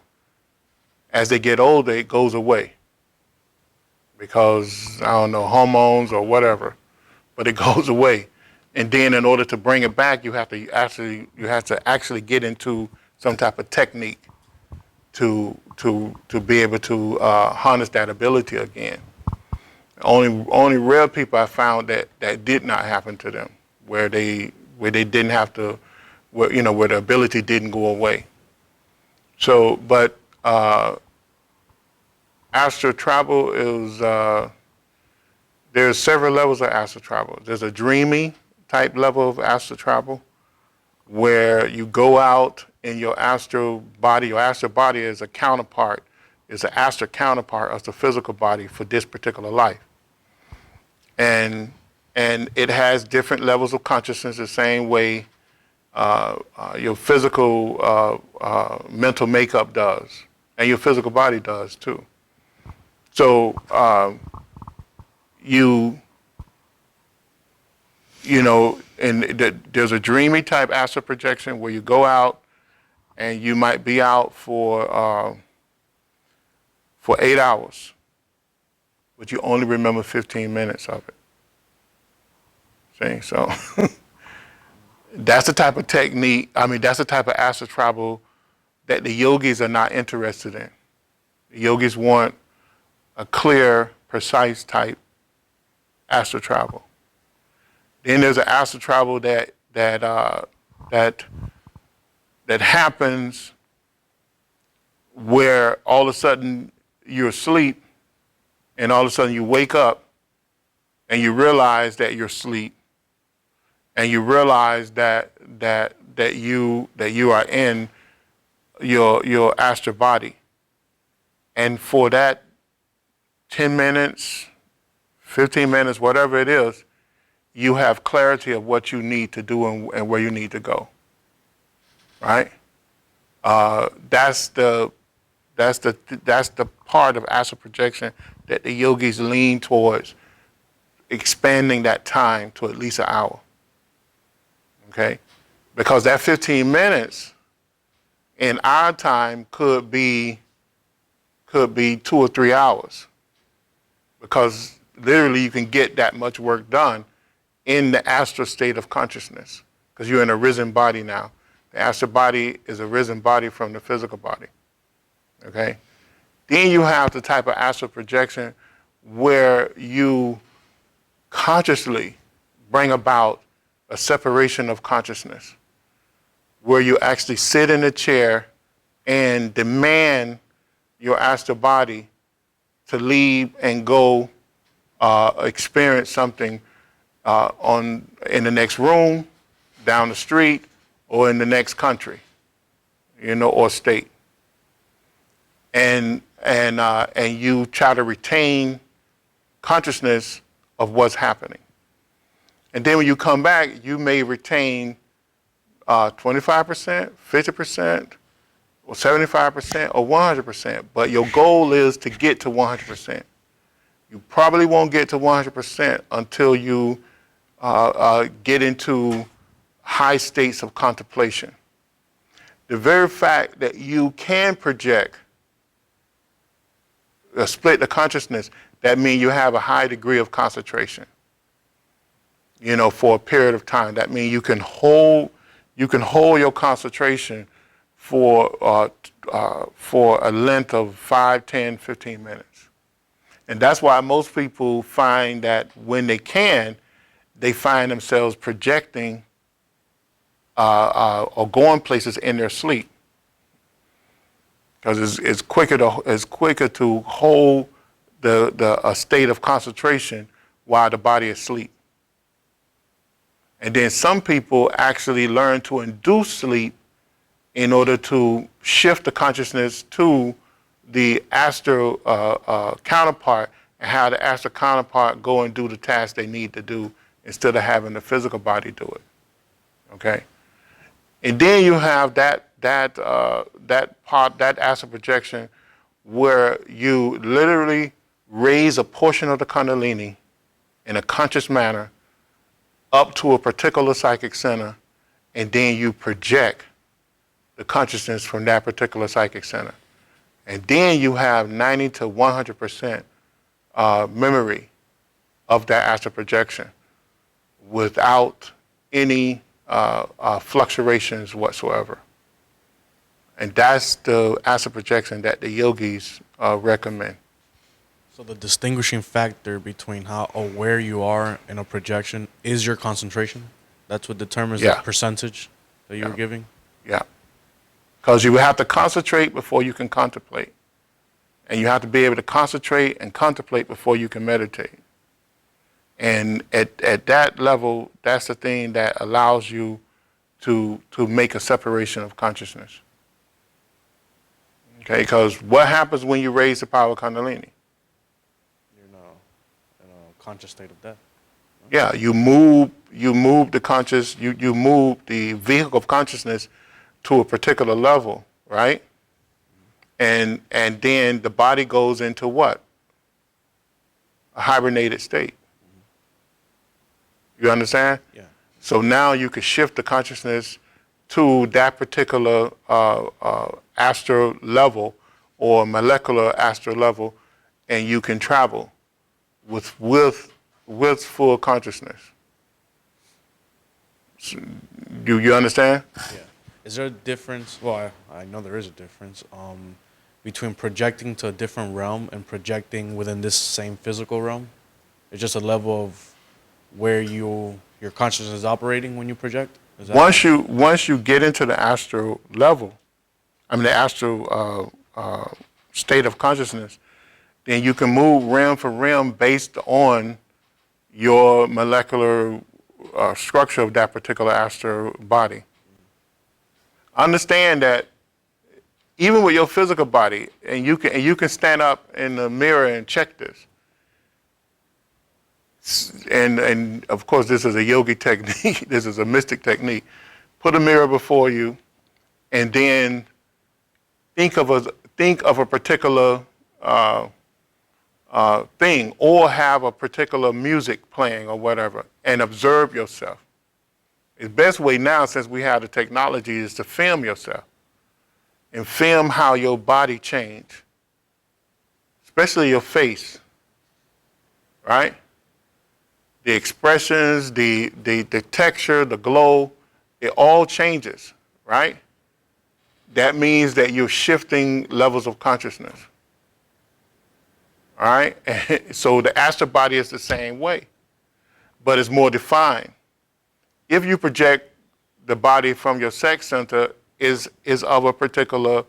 as they get older, it goes away. Because, I don't know, hormones or whatever, but it goes away. And then in order to bring it back, you have to actually get into some type of technique to be able to harness that ability again. Only rare people I found that did not happen to them, where they didn't have to, where the ability didn't go away. So, but astral travel is there's several levels of astral travel. There's a dreamy type level of astral travel, where you go out in your astral body. Your astral body is an astral counterpart of the physical body for this particular life. And it has different levels of consciousness the same way your physical mental makeup does, and your physical body does too. So there's a dreamy type astral projection where you go out and you might be out for 8 hours, but you only remember 15 minutes of it. See, so that's the type of technique, that's the type of astral travel that the yogis are not interested in. The yogis want a clear, precise type astral travel. Then there's an astral travel that happens where all of a sudden you're asleep, and all of a sudden you wake up, and you realize that you're asleep, and you realize that you are in your astral body, and for that 10 minutes, 15 minutes, whatever it is, you have clarity of what you need to do and where you need to go. Right? That's the part of astral projection that the yogis lean towards, expanding that time to at least an hour. Okay? Because that 15 minutes in our time could be could be 2 or 3 hours, because literally you can get that much work done in the astral state of consciousness, because you're in a risen body now. The astral body is a risen body from the physical body. Okay? Then you have the type of astral projection where you consciously bring about a separation of consciousness, where you actually sit in a chair and demand your astral body to leave and go experience something in the next room, down the street, or in the next country, or state. And you try to retain consciousness of what's happening. And then when you come back, you may retain 25%, 50%, or 75%, or 100%. But your goal is to get to 100%. You probably won't get to 100% until you get into high states of contemplation. The very fact that you can project, split the consciousness, that means you have a high degree of concentration, for a period of time. That means you can hold your concentration for a length of 5, 10, 15 minutes. And that's why most people find that when they can, they find themselves projecting or going places in their sleep, because it's quicker to hold a state of concentration while the body is asleep. And then some people actually learn to induce sleep in order to shift the consciousness to the astral counterpart, and have the astral counterpart go and do the task they need to do instead of having the physical body do it. Okay, and then you have that astral projection where you literally raise a portion of the Kundalini in a conscious manner up to a particular psychic center, and then you project the consciousness from that particular psychic center. And then you have 90 to 100% memory of that astral projection without any fluctuations whatsoever. And that's the astral projection that the yogis recommend. So the distinguishing factor between how aware you are in a projection is your concentration? That's what determines the percentage that you're giving? Yeah. Because you have to concentrate before you can contemplate. And you have to be able to concentrate and contemplate before you can meditate. And at that level, that's the thing that allows you to make a separation of consciousness. Okay, because what happens when you raise the power of Kundalini? You're in a conscious state of death. Yeah, you move the conscious, you move the vehicle of consciousness to a particular level, right? And then the body goes into what? A hibernated state. You understand? Yeah. So now you can shift the consciousness to that particular astral level or molecular astral level, and you can travel with full consciousness. So, do you understand? Yeah. Is there a difference? Well, I know there is a difference between projecting to a different realm and projecting within this same physical realm. It's just a level of where your consciousness is operating when you project. Is that once you get into the astral level, the astral state of consciousness, then you can move realm for realm based on your molecular structure of that particular astral body. Understand that even with your physical body, and you can stand up in the mirror and check this. And of course, this is a yogi technique. This is a mystic technique. Put a mirror before you, and then think of a particular thing, or have a particular music playing or whatever, and observe yourself. The best way now, since we have the technology, is to film yourself and film how your body changed especially your face, right? The expressions, the texture, the glow, it all changes, right? That means that you're shifting levels of consciousness. All right? So the astral body is the same way, but it's more defined. If you project the body from your sex center is of a particular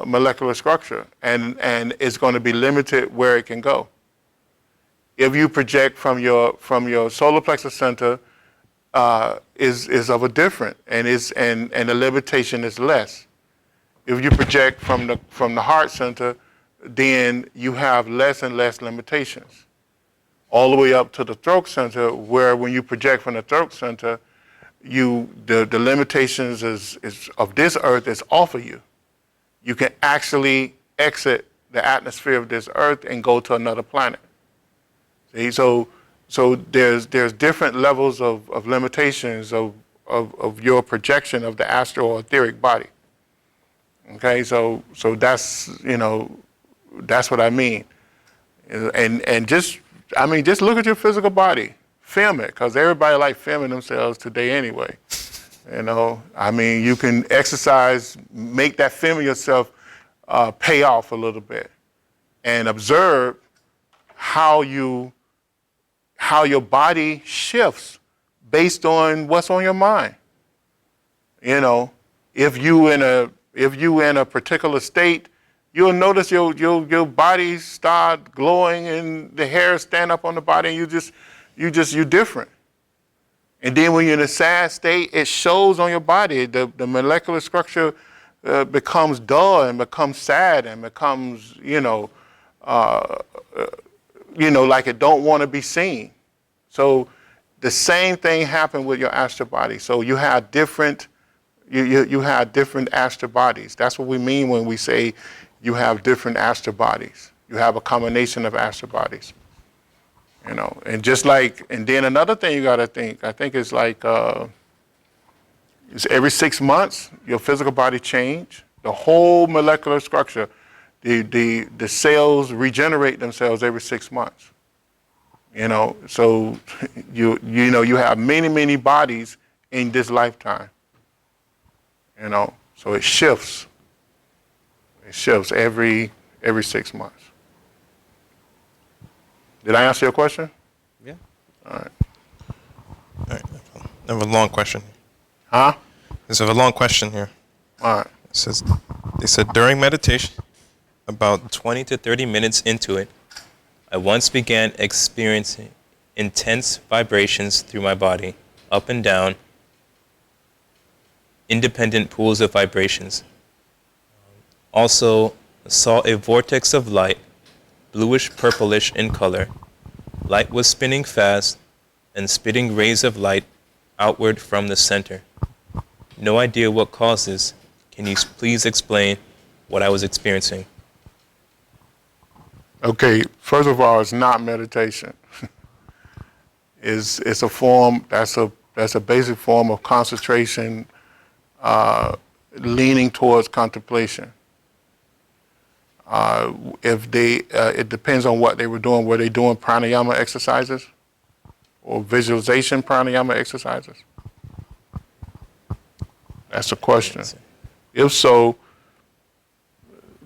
molecular structure, and it's going to be limited where it can go. If you project from your solar plexus center, is of a different, and the limitation is less. If you project from the heart center, then you have less and less limitations. All the way up to the throat center, where when you project from the throat center, the limitations is of this earth is off of you. You can actually exit the atmosphere of this earth and go to another planet. See, so there's different levels of limitations of your projection of the astral or etheric body. Okay, so that's that's what I mean, and just look at your physical body, film it, because everybody like filming themselves today anyway. You can exercise, make that film of yourself pay off a little bit, and observe how your body shifts based on what's on your mind. If you in a particular state, you'll notice your body start glowing and the hair stand up on the body, and you're different. And then when you're in a sad state, it shows on your body. The molecular structure becomes dull and becomes sad and becomes like it don't want to be seen. So the same thing happened with your astral body. So you have different you have different astral bodies. That's what we mean when we say you have different astral bodies. You have a combination of astral bodies. And then another thing you got to think, I think it's like it's every 6 months, your physical body change, the whole molecular structure, the cells regenerate themselves every 6 months. So you have many bodies in this lifetime. So it shifts. It shifts every 6 months. Did I answer your question? Yeah. All right. All right. I have a long question. Huh? There's a long question here. All right. They said during meditation, about 20 to 30 minutes into it, I once began experiencing intense vibrations through my body, up and down, independent pools of vibrations. Also saw a vortex of light, bluish purplish in color. Light was spinning fast and spitting rays of light outward from the center. No idea what caused this. Can you please explain what I was experiencing? Okay, first of all, it's not meditation. It's a form, that's a basic form of concentration, leaning towards contemplation. It depends on what they were doing. Were they doing pranayama exercises or visualization pranayama exercises? That's the question. If so,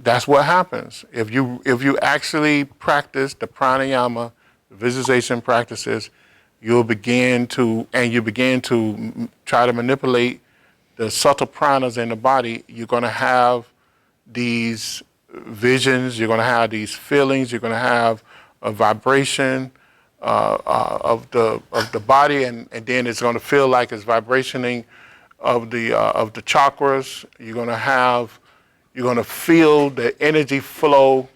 that's what happens. If you actually practice the pranayama, the visualization practices, you begin to try to manipulate the subtle pranas in the body. You're going to have these visions, you're going to have these feelings, you're going to have a vibration of the body, and then it's going to feel like it's vibrationing of the chakras. You're going to feel the energy flow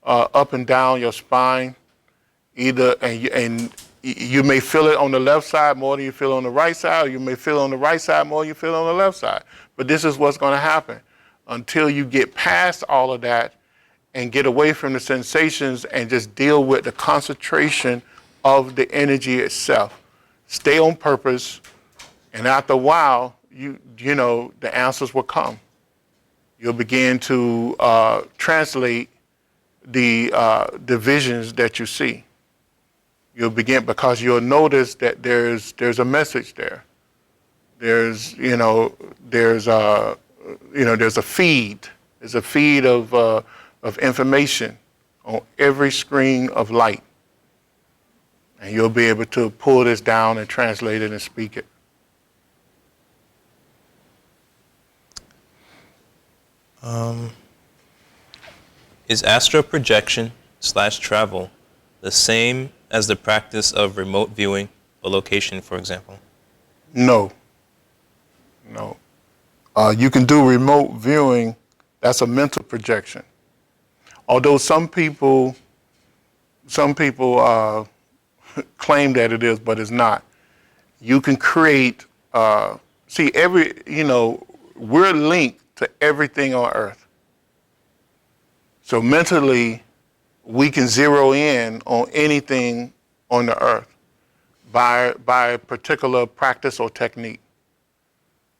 up and down your spine. And you may feel it on the left side more than you feel on the right side, or you may feel on the right side more than you feel on the left side. But this is what's going to happen until you get past all of that and get away from the sensations and just deal with the concentration of the energy itself. Stay on purpose, and after a while, the answers will come. You'll begin to translate the visions that you see. You'll begin, because you'll notice that there's a message there. There's there's a feed. There's a feed of information on every screen of light, and you'll be able to pull this down and translate it and speak it. Is astral projection / travel the same as the practice of remote viewing a location, for example? No. You can do remote viewing. That's a mental projection. Although some people claim that it is, but it's not. You can create. We're linked to everything on Earth. So mentally, we can zero in on anything on the Earth by a particular practice or technique.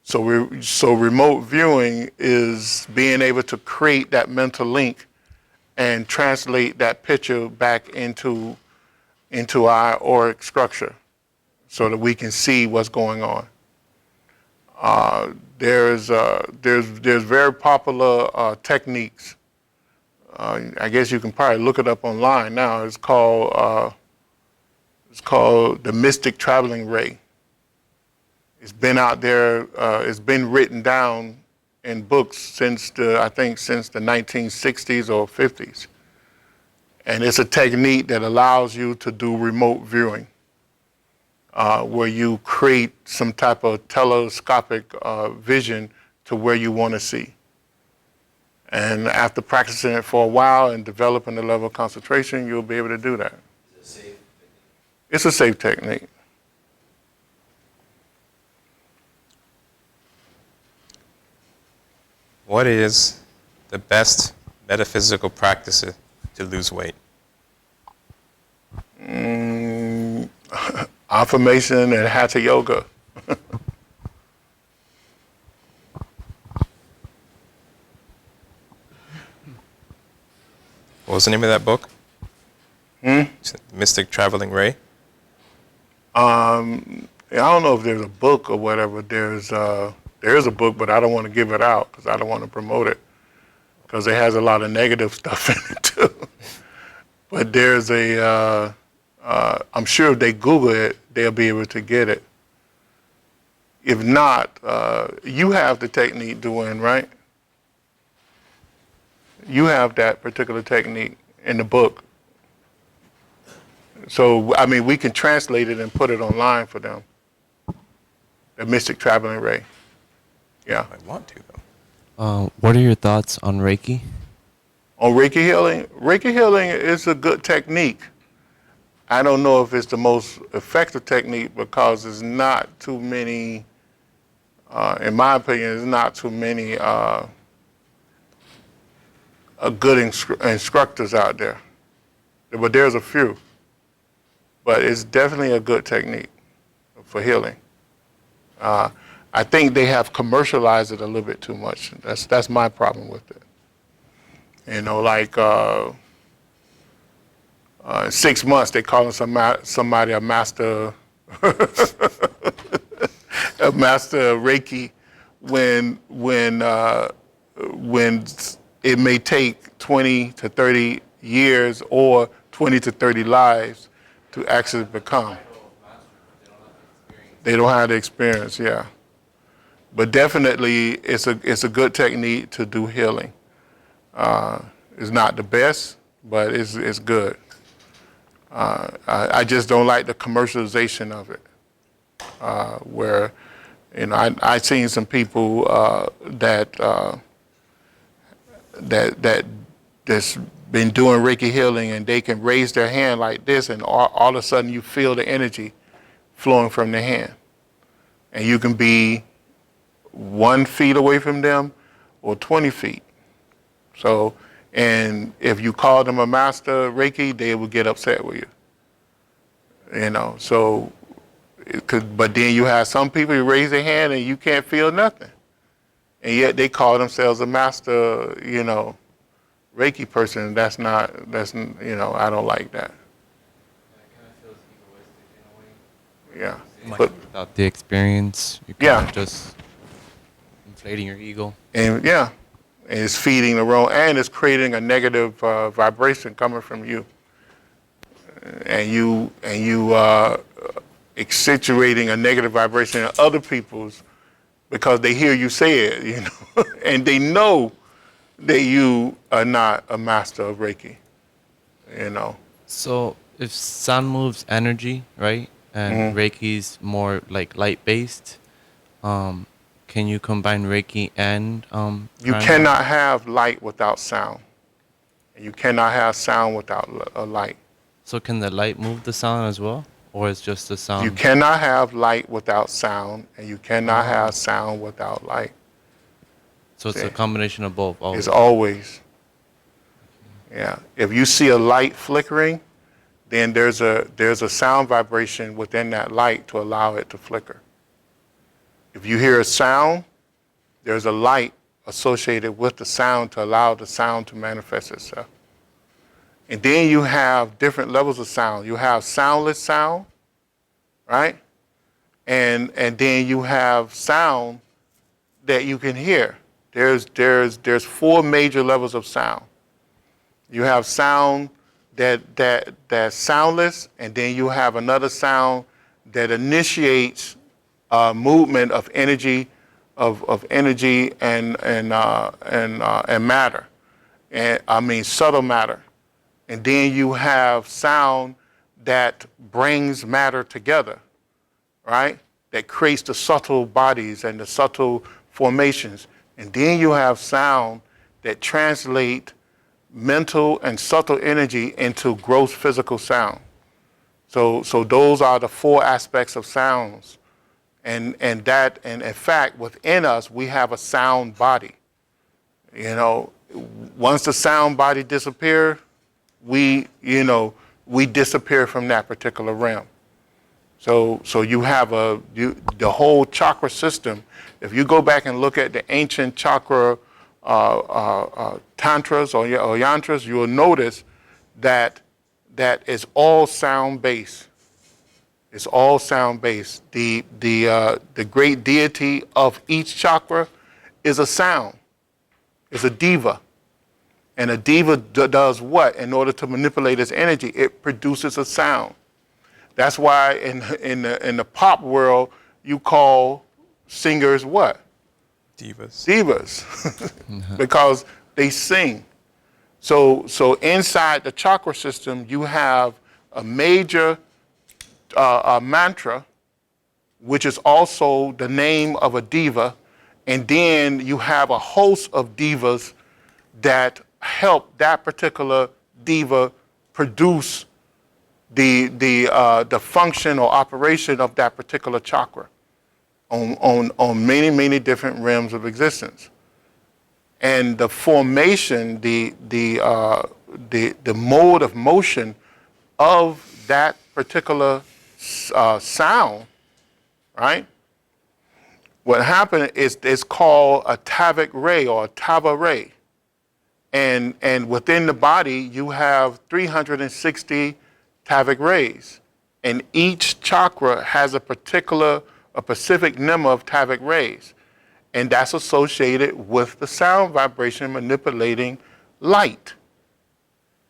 So remote viewing is being able to create that mental link and translate that picture back into our auric structure, so that we can see what's going on. There's very popular techniques. I guess you can probably look it up online now. It's called the mystic traveling ray. It's been out there. It's been written down in books since the 1960s or 50s, and it's a technique that allows you to do remote viewing, where you create some type of telescopic vision to where you want to see. And after practicing it for a while and developing the level of concentration, you'll be able to do that. It's a safe technique. What is the best metaphysical practice to lose weight? Affirmation and hatha yoga. What was the name of that book? Mystic Traveling Ray? I don't know if there's a book or whatever. There is a book, but I don't want to give it out because I don't want to promote it, because it has a lot of negative stuff in it too. But there's I'm sure if they Google it, they'll be able to get it. If not, you have the technique, Duane, right? You have that particular technique in the book. So, I mean, we can translate it and put it online for them. The Mystic Traveling Ray. Yeah. I want to, though. What are your thoughts on Reiki? On Reiki healing? Reiki healing is a good technique. I don't know if it's the most effective technique, because there's not too many, in my opinion, there's not too many good instructors out there. But there's a few. But it's definitely a good technique for healing. I think they have commercialized it a little bit too much. That's my problem with it. You know, like 6 months they calling somebody a master a master Reiki when it may take 20 to 30 years or 20 to 30 lives to actually become. They don't have the experience, yeah. But definitely, it's a good technique to do healing. It's not the best, but it's good. I just don't like the commercialization of it, where, you know, I've seen some people that's been doing Reiki healing, and they can raise their hand like this, and all of a sudden you feel the energy flowing from the hand. And you can be 1 feet away from them or 20 feet. So, and if you call them a master Reiki, they will get upset with you. You know, so, but then you have some people who raise their hand and you can't feel nothing. And yet they call themselves a master, you know, Reiki person, that's I don't like that. Yeah. But Without the experience, you kind of just inflating your ego. and yeah, and it's feeding the wrong, and it's creating a negative vibration coming from you, and you accentuating a negative vibration in other people's because they hear you say it, and they know that you are not a master of Reiki. So if sound moves energy, right, and Reiki's more like light based, can you combine Reiki and You prana? cannot have light without sound, and you cannot have sound without a light. So can the light move the sound as well, or it's just the sound? You cannot have light without sound, and you cannot have sound without light. So it's See? a combination of both. Always. It's always, yeah. If you see a light flickering, then there's a sound vibration within that light to allow it to flicker. If you hear a sound, there's a light associated with the sound to allow the sound to manifest itself. And then you have different levels of sound. You have soundless sound, right? And then you have sound that you can hear. There's 4 major levels of sound. You have sound that's soundless, and then you have another sound that initiates movement of energy, of energy and matter, and I mean subtle matter. And then you have sound that brings matter together, right? That creates the subtle bodies and the subtle formations. And then you have sound that translate mental and subtle energy into gross physical sound. So those are the 4 aspects of sounds. And in fact, within us, we have a sound body. Once the sound body disappears, we disappear from that particular realm. So you have the whole chakra system. If you go back and look at the ancient chakra tantras or yantras, you will notice that it's all sound based. It's all sound based. The great deity of each chakra is a sound. It's a diva. And a diva does what? In order to manipulate its energy, it produces a sound. That's why in the pop world, you call singers what? Divas. Divas, because they sing. So inside the chakra system, you have a major a mantra, which is also the name of a diva, and then you have a host of divas that help that particular diva produce the function or operation of that particular chakra on many different realms of existence. And the formation, the mode of motion of that particular sound, right? What happened is it's called a tavic ray or a tava ray. And within the body, you have 360 tavic rays. And each chakra has a specific number of tavic rays. And that's associated with the sound vibration manipulating light.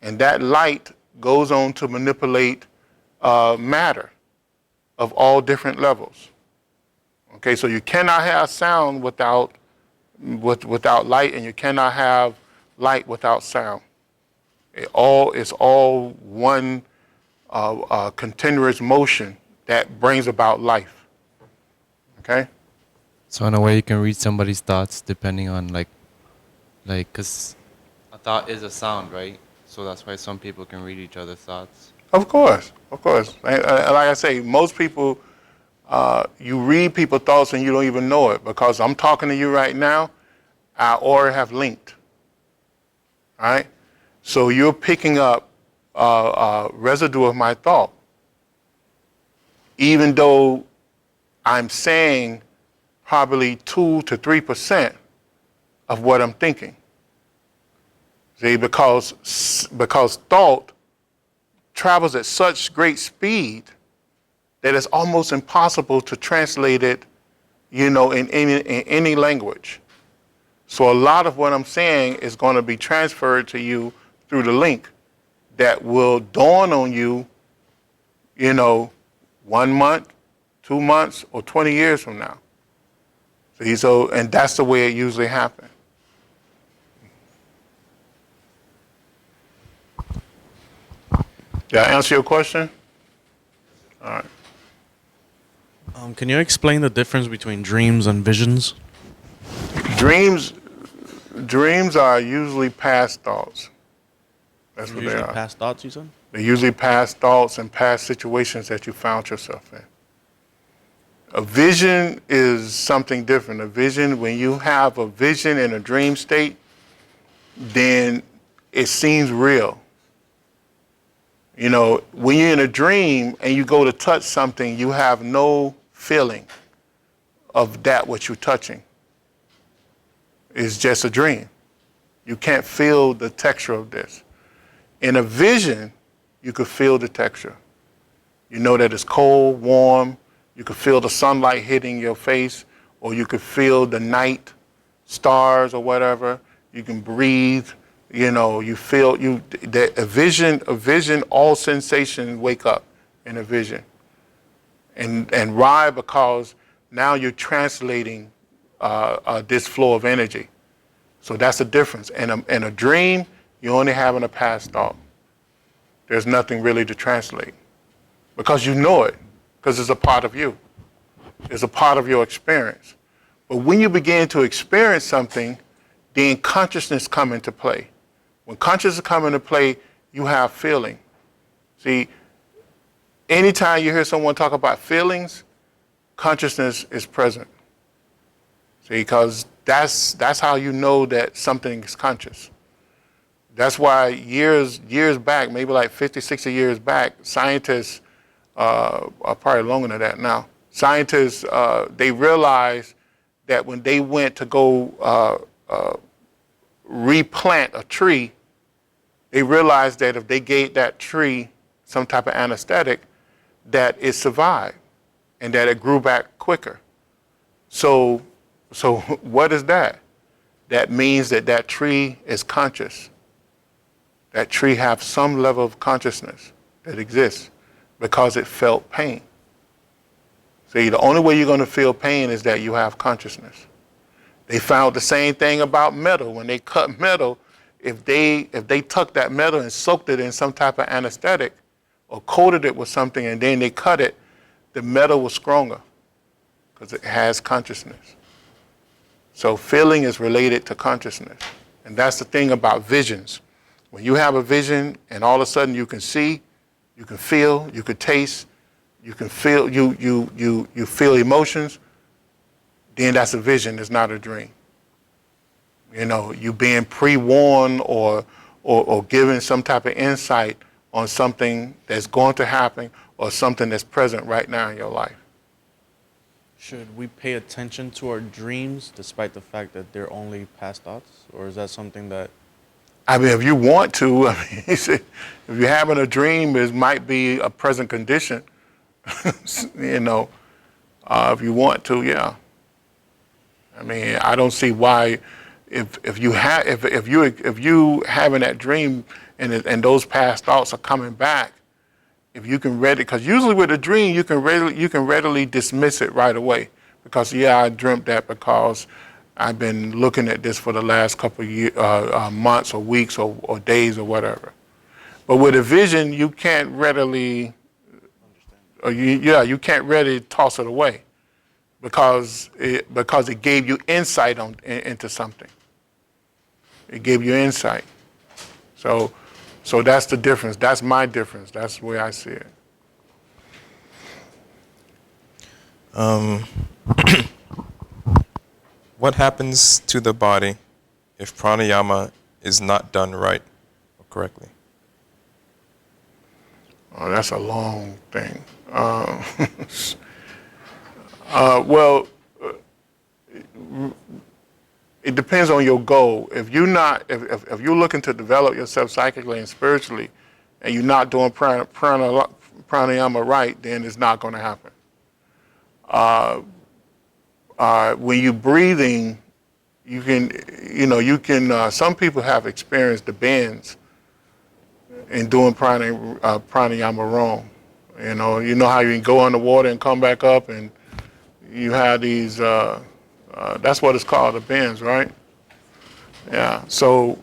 And that light goes on to manipulate matter of all different levels. Okay, so you cannot have sound without light, and you cannot have light without sound. It's all one continuous motion that brings about life. Okay? So in a way, you can read somebody's thoughts depending on like, cause a thought is a sound, right? So that's why some people can read each other's thoughts. Of course. And like I say, most people, you read people's thoughts and you don't even know it, because I'm talking to you right now, our aura have linked. All right? So you're picking up residue of my thought, even though I'm saying probably 2 to 3% of what I'm thinking. See, because thought travels at such great speed that it's almost impossible to translate it, in any language. So a lot of what I'm saying is going to be transferred to you through the link that will dawn on you, 1 month, 2 months, or 20 years from now. See, and that's the way it usually happens. Did I answer your question? All right. Can you explain the difference between dreams and visions? Dreams are usually past thoughts. That's what they Usually are. past thoughts, you said? They're usually past thoughts and past situations that you found yourself in. A vision is something different. A vision, when you have a vision in a dream state, then it seems real. When you're in a dream and you go to touch something, you have no feeling of that what you're touching. It's just a dream. You can't feel the texture of this. In a vision, you could feel the texture. You know that it's cold, warm. You could feel the sunlight hitting your face, or you could feel the night stars or whatever. You can breathe. You feel that a vision. All sensations wake up in a vision. And why? Because now you're translating this flow of energy. So that's the difference. In a dream, you're only having a past thought. There's nothing really to translate because you know it, because it's a part of you. It's a part of your experience. But when you begin to experience something, then consciousness come into play. When consciousness come into play, you have feeling. See, anytime you hear someone talk about feelings, consciousness is present. See, because that's how you know that something is conscious. That's why years back, maybe like 50, 60 years back, scientists, are probably longer than that now, scientists, they realized that when they went to go replant a tree, they realized that if they gave that tree some type of anesthetic, that it survived and that it grew back quicker. So what is that? That means that tree is conscious. That tree has some level of consciousness that exists because it felt pain. See, the only way you're going to feel pain is that you have consciousness. They found the same thing about metal. When they cut metal, if they took that metal and soaked it in some type of anesthetic or coated it with something and then they cut it, the metal was stronger because it has consciousness. So feeling is related to consciousness. And that's the thing about visions. When you have a vision and all of a sudden you can see, you can feel, you can taste, you can feel, you feel emotions, then that's a vision, it's not a dream. You being pre-warned or given some type of insight on something that's going to happen or something that's present right now in your life. Should we pay attention to our dreams despite the fact that they're only past thoughts? Or is that something that... I mean, if you want to, if you're having a dream, it might be a present condition. If you want to, yeah. I mean, I don't see why, if you having that dream and those past thoughts are coming back, if you can because usually with a dream you can readily dismiss it right away because I dreamt that because I've been looking at this for the last couple of months or weeks or days or whatever. But with a vision, you can't readily, you can't readily toss it away because it gave you insight into something. It gave you insight. So that's the difference. That's my difference. That's the way I see it. What happens to the body if pranayama is not done right or correctly? Oh, that's a long thing. it depends on your goal. If you're looking to develop yourself psychically and spiritually, and you're not doing pranayama right, then it's not going to happen. When you're breathing, you can. Some people have experienced the bends in doing pranayama wrong. You know how you can go underwater and come back up, and you have these. That's what it's called, the bends, right? Yeah. So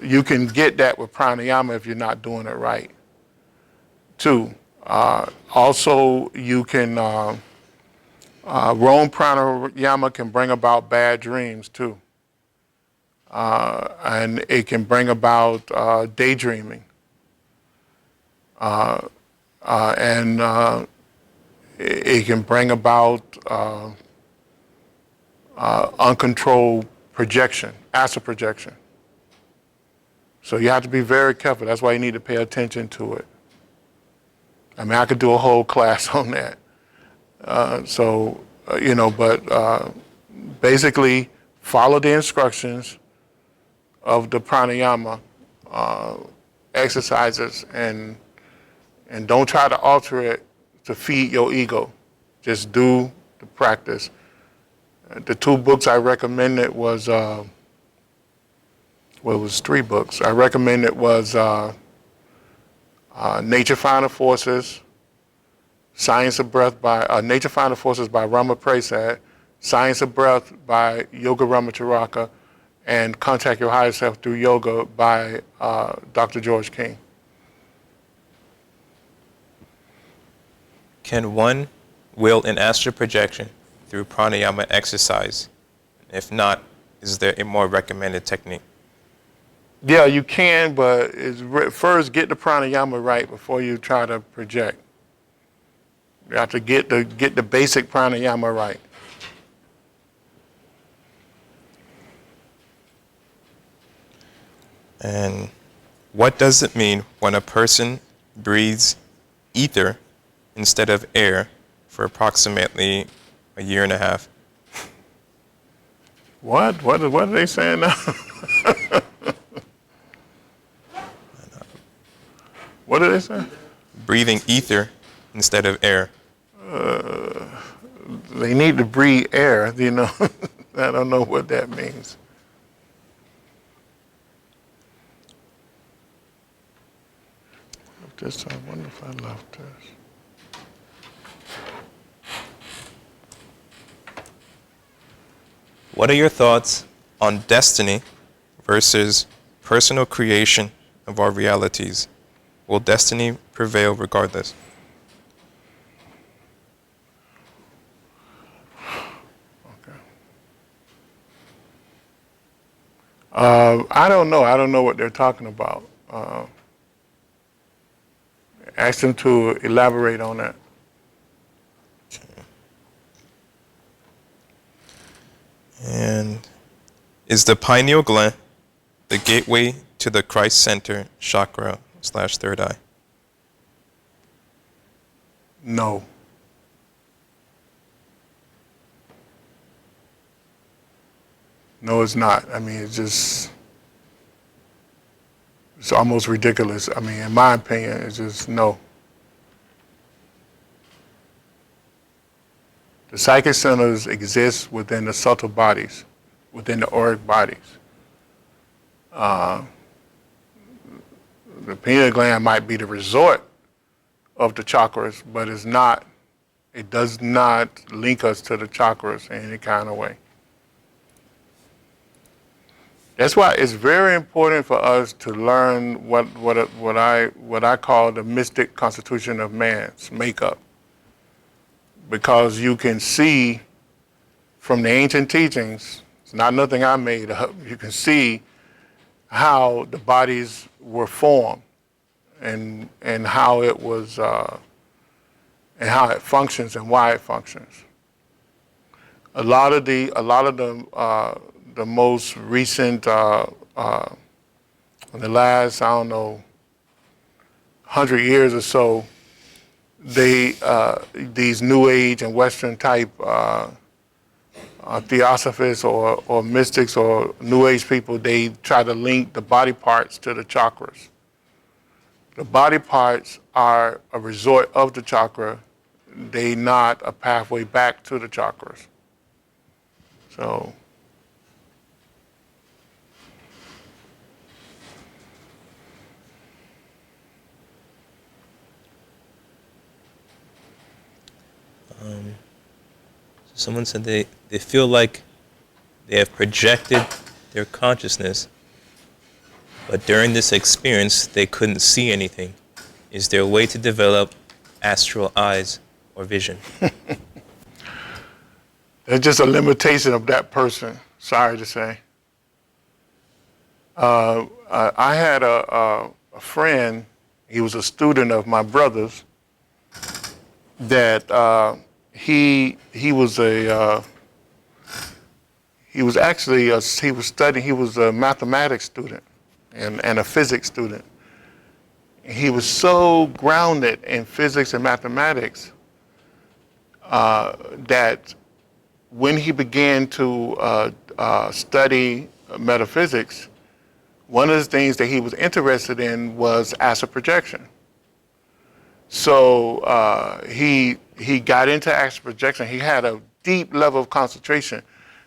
you can get that with pranayama if you're not doing it right. Too. Also, you can. Wrong pranayama can bring about bad dreams too, and it can bring about daydreaming, and it can bring about uncontrolled projection, astral projection. So you have to be very careful. That's why you need to pay attention to it. I mean, I could do a whole class on that. But basically follow the instructions of the pranayama exercises, and don't try to alter it to feed your ego. Just do the practice. The 2 books I recommended was, it was 3 books. I recommended was Nature Final Forces, Science of Breath by Nature Final Forces by Rama Prasad, Science of Breath by Yoga Ramacharaka, and Contact Your Higher Self Through Yoga by Dr. George King. Can one will an astral projection through pranayama exercise? If not, is there a more recommended technique? Yeah, you can, but first get the pranayama right before you try to project. You have to get the basic pranayama right. And what does it mean when a person breathes ether instead of air for approximately a year and a half? What? What are they saying now? What are they saying? Breathing ether instead of air. They need to breathe air, I don't know what that means. I wonder if I left this. What are your thoughts on destiny versus personal creation of our realities? Will destiny prevail regardless? I don't know. I don't know what they're talking about. Ask them to elaborate on that. And is the pineal gland the gateway to the Christ center chakra / third eye? No. No, it's not. I mean, it's almost ridiculous. I mean, in my opinion, it's just no. The psychic centers exist within the subtle bodies, within the auric bodies. The pineal gland might be the resort of the chakras, but it does not link us to the chakras in any kind of way. That's why it's very important for us to learn what I call the mystic constitution of man's makeup, because you can see from the ancient teachings, it's not nothing I made up, you can see how the bodies were formed and how it was and how it functions and why it functions. A lot of the most recent, in the last, 100 years or so, these New Age and Western type theosophists or mystics or New Age people, they try to link the body parts to the chakras. The body parts are a resort of the chakra. They not a pathway back to the chakras. So someone said they feel like they have projected their consciousness, but during this experience they couldn't see anything. Is there a way to develop astral eyes or vision? it's just a limitation of that person, sorry to say. I had a friend, he was a student of my brother's, that he was a mathematics student and a physics student. He was so grounded in physics and mathematics that when he began to study metaphysics, one of the things that he was interested in was astral projection. So he got into astral projection. He had a deep level of concentration,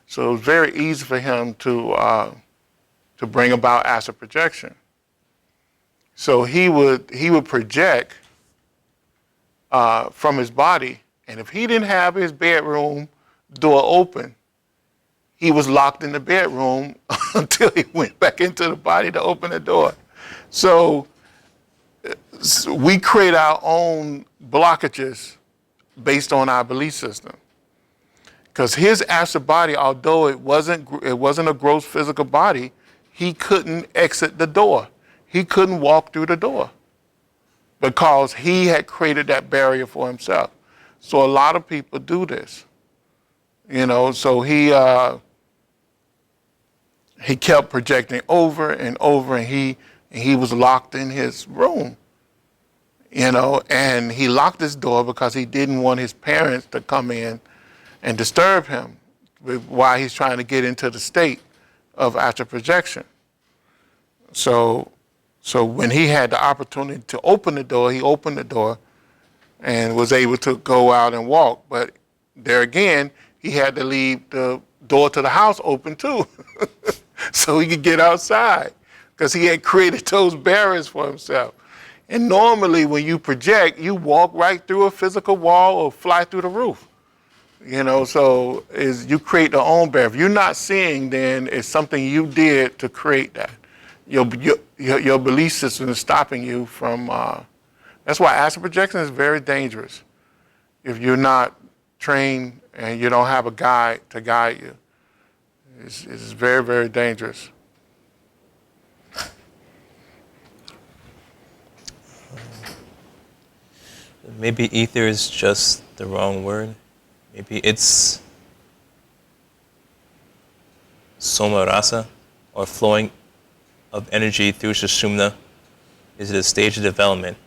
so it was very easy for him to bring about astral projection. So he would project from his body, and if he didn't have his bedroom door open, he was locked in the bedroom until he went back into the body to open the door. So we create our own blockages based on our belief system. Because his astral body, although it wasn't a gross physical body, he couldn't exit the door. He couldn't walk through the door because he had created that barrier for himself. So a lot of people do this, so he kept projecting over and over, and he was locked in his room, and he locked his door because he didn't want his parents to come in and disturb him while he's trying to get into the state of astral projection. So when he had the opportunity to open the door, he opened the door and was able to go out and walk. But there again, he had to leave the door to the house open too, so he could get outside, because he had created those barriers for himself. And normally when you project, you walk right through a physical wall or fly through the roof. So you create your own barrier. If you're not seeing, then it's something you did to create that. Your belief system is stopping you from. That's why astral projection is very dangerous. If you're not trained and you don't have a guide to guide you, it's very, very dangerous. Maybe ether is just the wrong word. Maybe it's soma rasa, or flowing of energy through Sushumna. Is it a stage of development?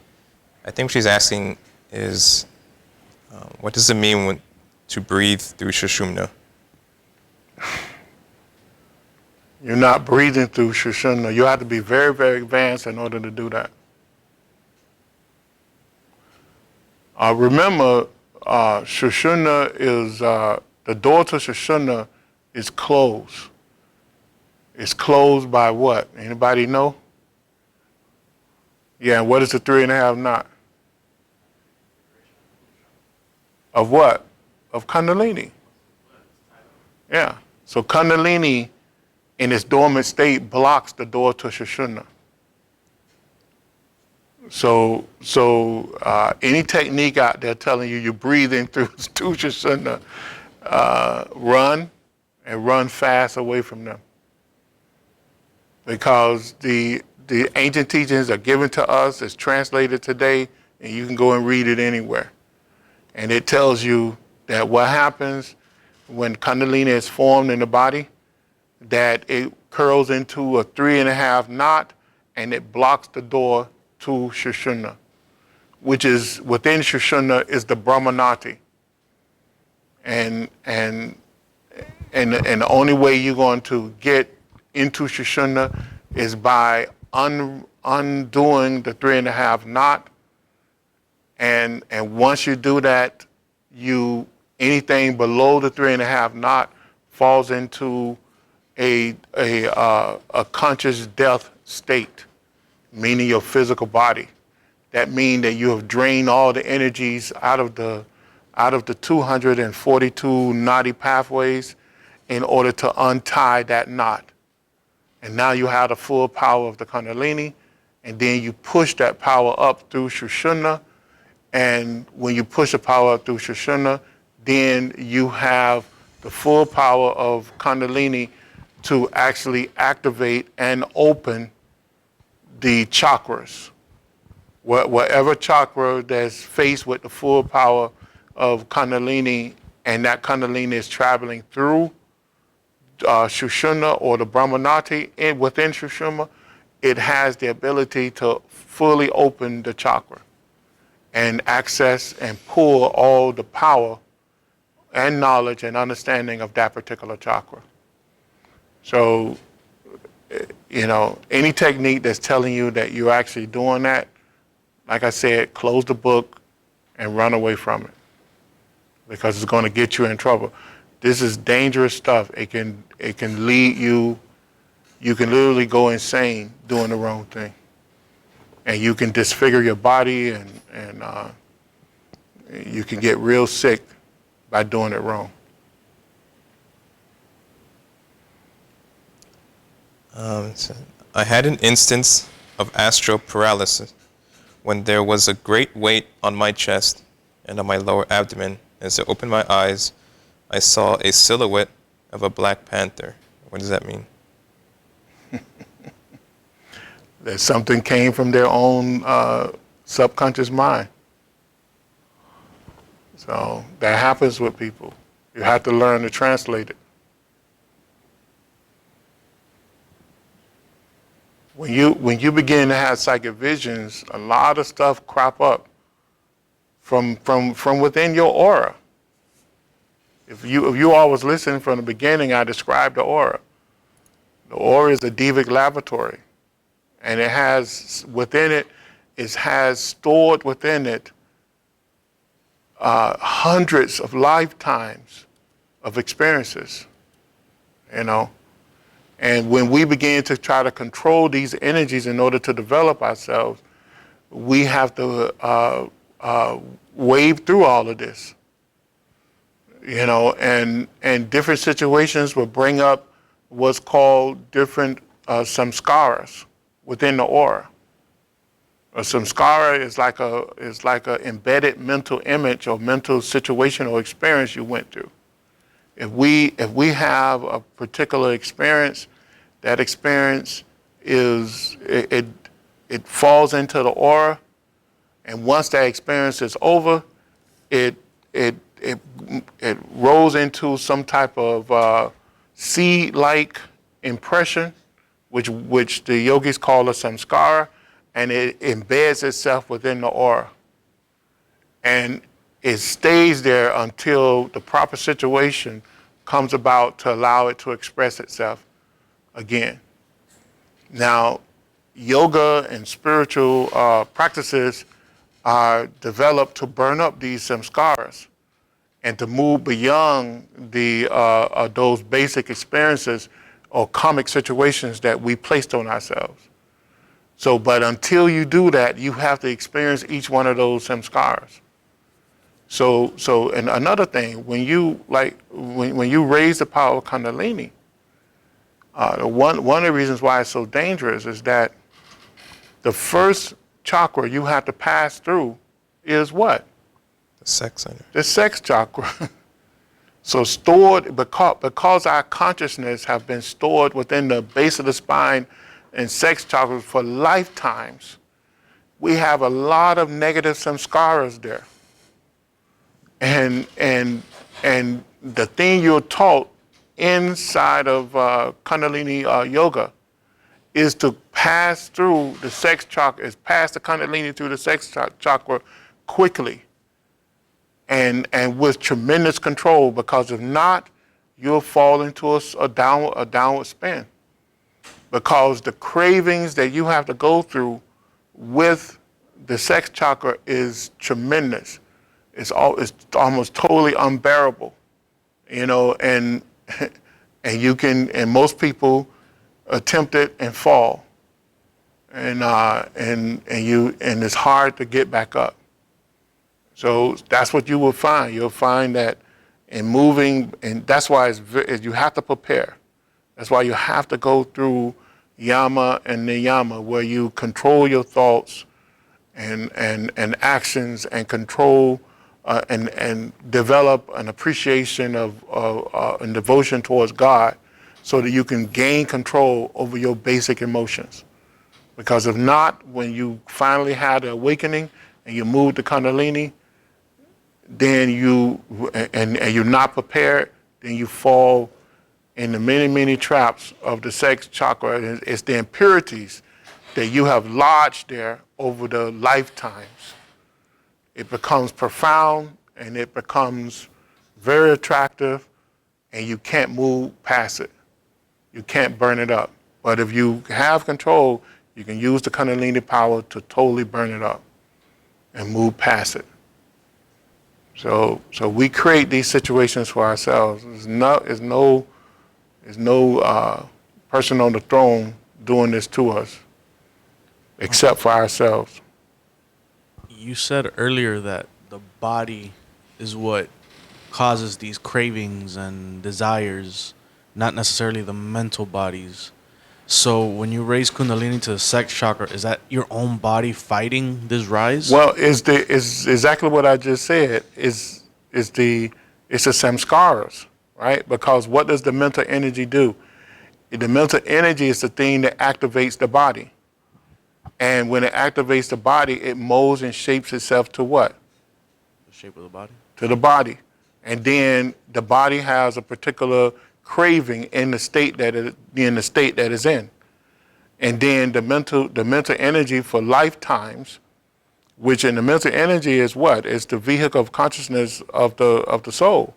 I think what she's asking is, what does it mean to breathe through Sushumna? You're not breathing through Sushumna. You have to be very, very advanced in order to do that. Remember, Sushumna is, the door to Sushumna is closed. It's closed by what? Anybody know? Yeah, and what is the 3.5 knot? Of what? Of Kundalini. Yeah. So Kundalini in its dormant state blocks the door to Sushumna. So any technique out there telling you you're breathing through Sushumna, run and run fast away from them. Because the ancient teachings are given to us, it's translated today, and you can go and read it anywhere. And it tells you that what happens when Kundalini is formed in the body, that it curls into a 3.5 knot, and it blocks the door to Sushumna, which is within Sushumna is the Brahmanati. And and the only way you're going to get into Shushuna is by undoing the 3.5 knot. And once you do that, anything below the 3.5 knot falls into a conscious death state, meaning your physical body. That means that you have drained all the energies out of the 242 knotty pathways in order to untie that knot. And now you have the full power of the Kundalini, and then you push that power up through Shushuna. And when you push the power up through Shushuna, then you have the full power of Kundalini to actually activate and open the chakras. Whatever chakra that's faced with the full power of Kundalini, and that Kundalini is traveling through Shushuna or the Brahmanati within Shushuma, it has the ability to fully open the chakra and access and pull all the power and knowledge and understanding of that particular chakra. So, any technique that's telling you that you're actually doing that, like I said, close the book and run away from it, because it's going to get you in trouble. This is dangerous stuff. It can lead you can literally go insane doing the wrong thing. And you can disfigure your body, and you can get real sick by doing it wrong. So I had an instance of astral paralysis when there was a great weight on my chest and on my lower abdomen. As I opened my eyes, I saw a silhouette of a black panther. What does that mean? That something came from their own subconscious mind. So that happens with people. You have to learn to translate it. When you begin to have psychic visions, a lot of stuff crop up from within your aura. If you all was listening from the beginning, I described the aura. The aura is a devic laboratory, and it has stored within it hundreds of lifetimes of experiences, And when we begin to try to control these energies in order to develop ourselves, we have to wade through all of this, and different situations will bring up what's called different samskaras within the aura. A samskara is like a embedded mental image or mental situation or experience you went through. If we have a particular experience, that experience it falls into the aura, and once that experience is over, it rolls into some type of seed-like impression, which the yogis call a samskara, and it embeds itself within the aura. And it stays there until the proper situation comes about to allow it to express itself again. Now, yoga and spiritual practices are developed to burn up these samskaras and to move beyond those basic experiences or karmic situations that we placed on ourselves. So, but until you do that, you have to experience each one of those samskaras. So, and another thing, when you raise the power of Kundalini, one of the reasons why it's so dangerous is that the first chakra you have to pass through is what? The sex center. The sex chakra. So stored, because our consciousness have been stored within the base of the spine and sex chakras for lifetimes, we have a lot of negative samskaras there. And the thing you're taught inside of Kundalini yoga is to pass through the sex chakra, is pass the Kundalini through the sex chakra quickly and with tremendous control, because if not, you'll fall into a downward spin, because the cravings that you have to go through with the sex chakra is tremendous. It's almost totally unbearable, and and most people attempt it and fall, and it's hard to get back up. So that's what you will find. You'll find that in moving, and that's why you have to prepare. That's why you have to go through yama and niyama, where you control your thoughts and actions, and control and develop an appreciation of and devotion towards God, so that you can gain control over your basic emotions. Because if not, when you finally had the awakening and you move to Kundalini, then and you're not prepared, then you fall in the many, many traps of the sex chakra. It's the impurities that you have lodged there over the lifetimes. It becomes profound, and it becomes very attractive, and you can't move past it. You can't burn it up. But if you have control, you can use the Kundalini power to totally burn it up and move past it. So we create these situations for ourselves. There's no person on the throne doing this to us, except for ourselves. You said earlier that the body is what causes these cravings and desires, not necessarily the mental bodies. So when you raise Kundalini to the sex chakra, is that your own body fighting this rise? Well, it's exactly what I just said. It's the samskaras, right? Because what does the mental energy do? The mental energy is the thing that activates the body. And when it activates the body, it molds and shapes itself to what? The shape of the body? To the body. And then the body has a particular craving in the state that it is in. And then the mental energy for lifetimes, which in the mental energy is what? It's the vehicle of consciousness of the soul.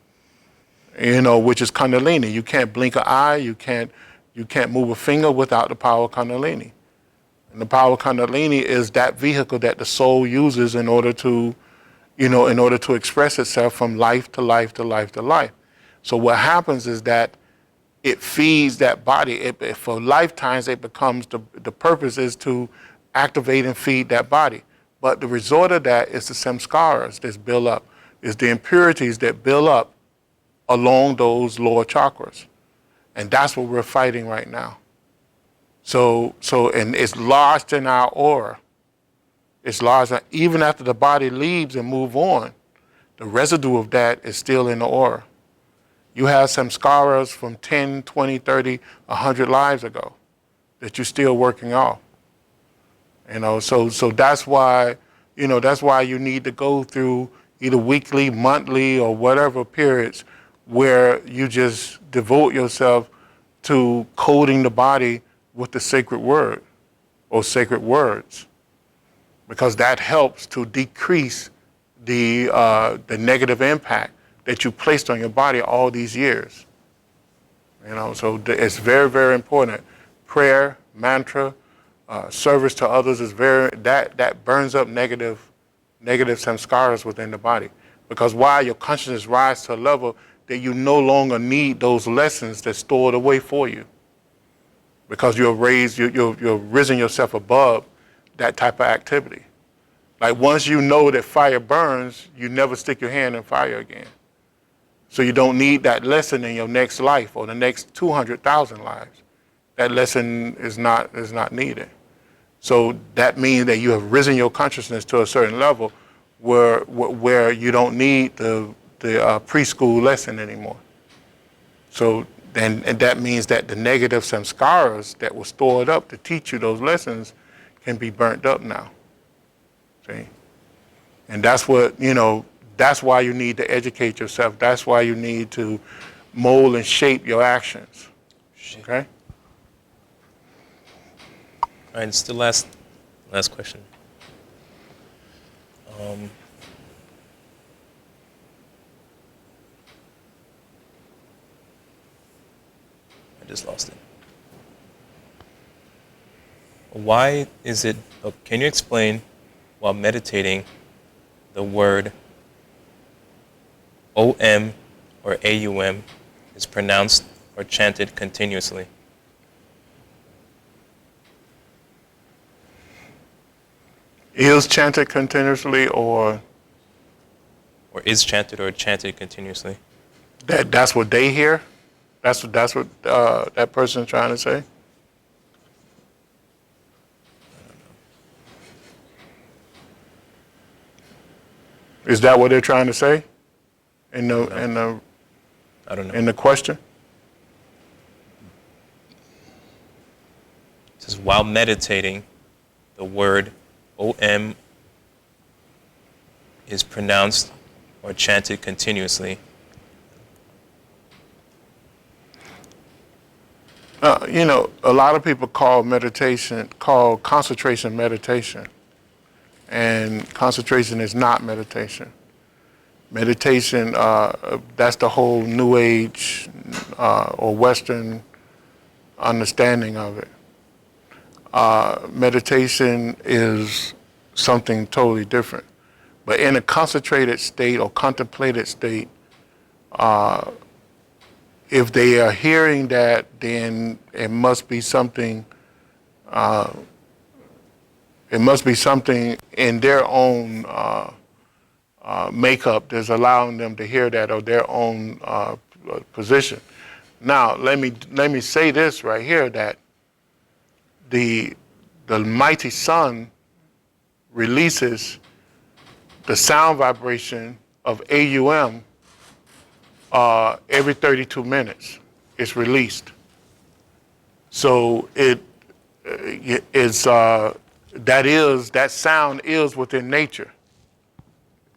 Which is Kundalini. You can't blink an eye, you can't move a finger without the power of Kundalini. And the power of Kundalini is that vehicle that the soul uses in order to express itself from life to life to life to life. So what happens is that it feeds that body. For lifetimes, it becomes the purpose is to activate and feed that body. But the result of that is the samskaras that's built up, is the impurities that build up along those lower chakras. And that's what we're fighting right now. So and it's lodged in our aura. It's lodged, even after the body leaves and move on, the residue of that is still in the aura. You have samskaras from 10, 20, 30, 100 lives ago that you're still working off. So that's why, that's why you need to go through either weekly, monthly, or whatever periods where you just devote yourself to coding the body with the sacred word or sacred words, because that helps to decrease the negative impact that you placed on your body all these years. So it's very, very important. Prayer, mantra, service to others is that burns up negative samskaras within the body. Because why? Your consciousness rises to a level that you no longer need those lessons that's stored away for you. Because you've risen yourself above that type of activity. Like once you know that fire burns, you never stick your hand in fire again. So you don't need that lesson in your next life or the next 200,000 lives. That lesson is not needed. So that means that you have risen your consciousness to a certain level where you don't need the preschool lesson anymore. So and that means that the negative samskaras that were stored up to teach you those lessons can be burnt up now. See? And that's that's why you need to educate yourself. That's why you need to mold and shape your actions. Okay? All right, it's the last question. just lost it. Why is it, can you explain, while meditating, the word OM or AUM is pronounced or chanted continuously? Is chanted continuously, or Is chanted or chanted continuously? that's what they hear? That's what that person's trying to say? Is that what they're trying to say in the I don't know. in the question? It says, while meditating, the word OM is pronounced or chanted continuously. A lot of people call concentration meditation. And concentration is not meditation. Meditation, that's the whole New Age or Western understanding of it. Meditation is something totally different. But in a concentrated state or contemplated state, if they are hearing that, then it must be something. It must be something in their own makeup that's allowing them to hear that, or their own position. Now, let me say this right here, that the mighty sun releases the sound vibration of AUM every 32 minutes. It's released. So it is. That sound is within nature,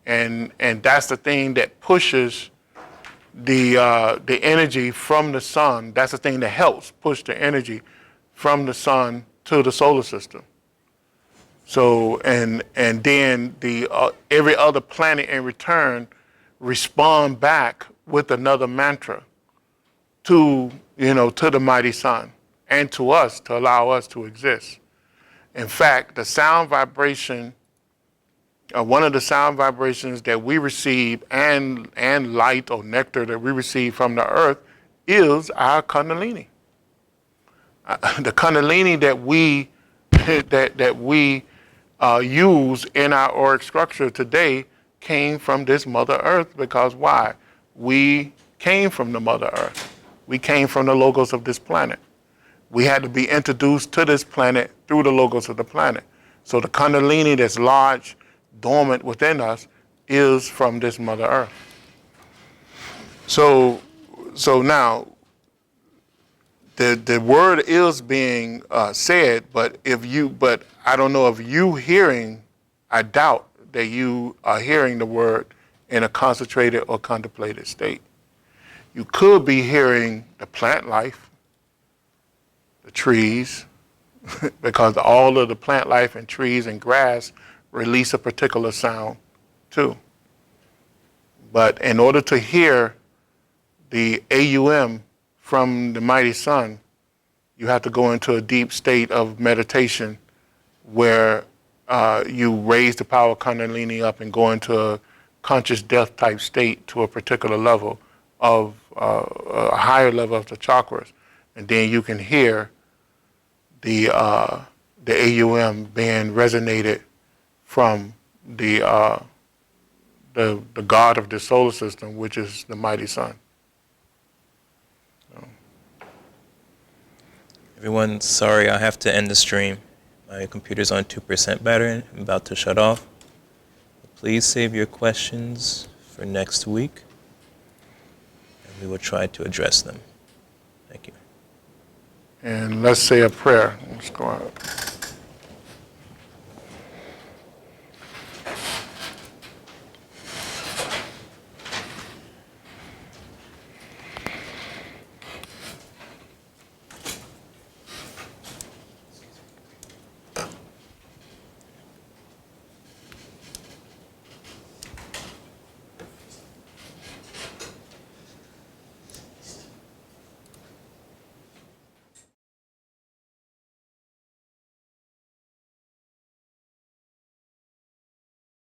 and that's the thing that pushes the energy from the sun. That's the thing that helps push the energy from the sun to the solar system. So and then the every other planet in return respond back with another mantra to the mighty sun and to us, to allow us to exist. In fact, the sound vibration, one of the sound vibrations that we receive and light or nectar that we receive from the earth is our Kundalini. The Kundalini that we use in our auric structure today came from this Mother Earth, because why? We came from the Mother Earth. We came from the logos of this planet. We had to be introduced to this planet through the logos of the planet. So the Kundalini that's large, dormant within us, is from this Mother Earth. So now, the word is being said, but I don't know if you hearing. I doubt that you are hearing the word in a concentrated or contemplated state. You could be hearing the plant life, the trees, because all of the plant life and trees and grass release a particular sound too. But in order to hear the AUM from the mighty sun, you have to go into a deep state of meditation where you raise the power Kundalini up and go into a conscious death type state to a particular level of a higher level of the chakras. And then you can hear the AUM being resonated from the god of the solar system, which is the mighty sun. So. Everyone, sorry, I have to end the stream. My computer's on 2% battery. I'm about to shut off. Please save your questions for next week, and we will try to address them. Thank you. And let's say a prayer. Let's go out.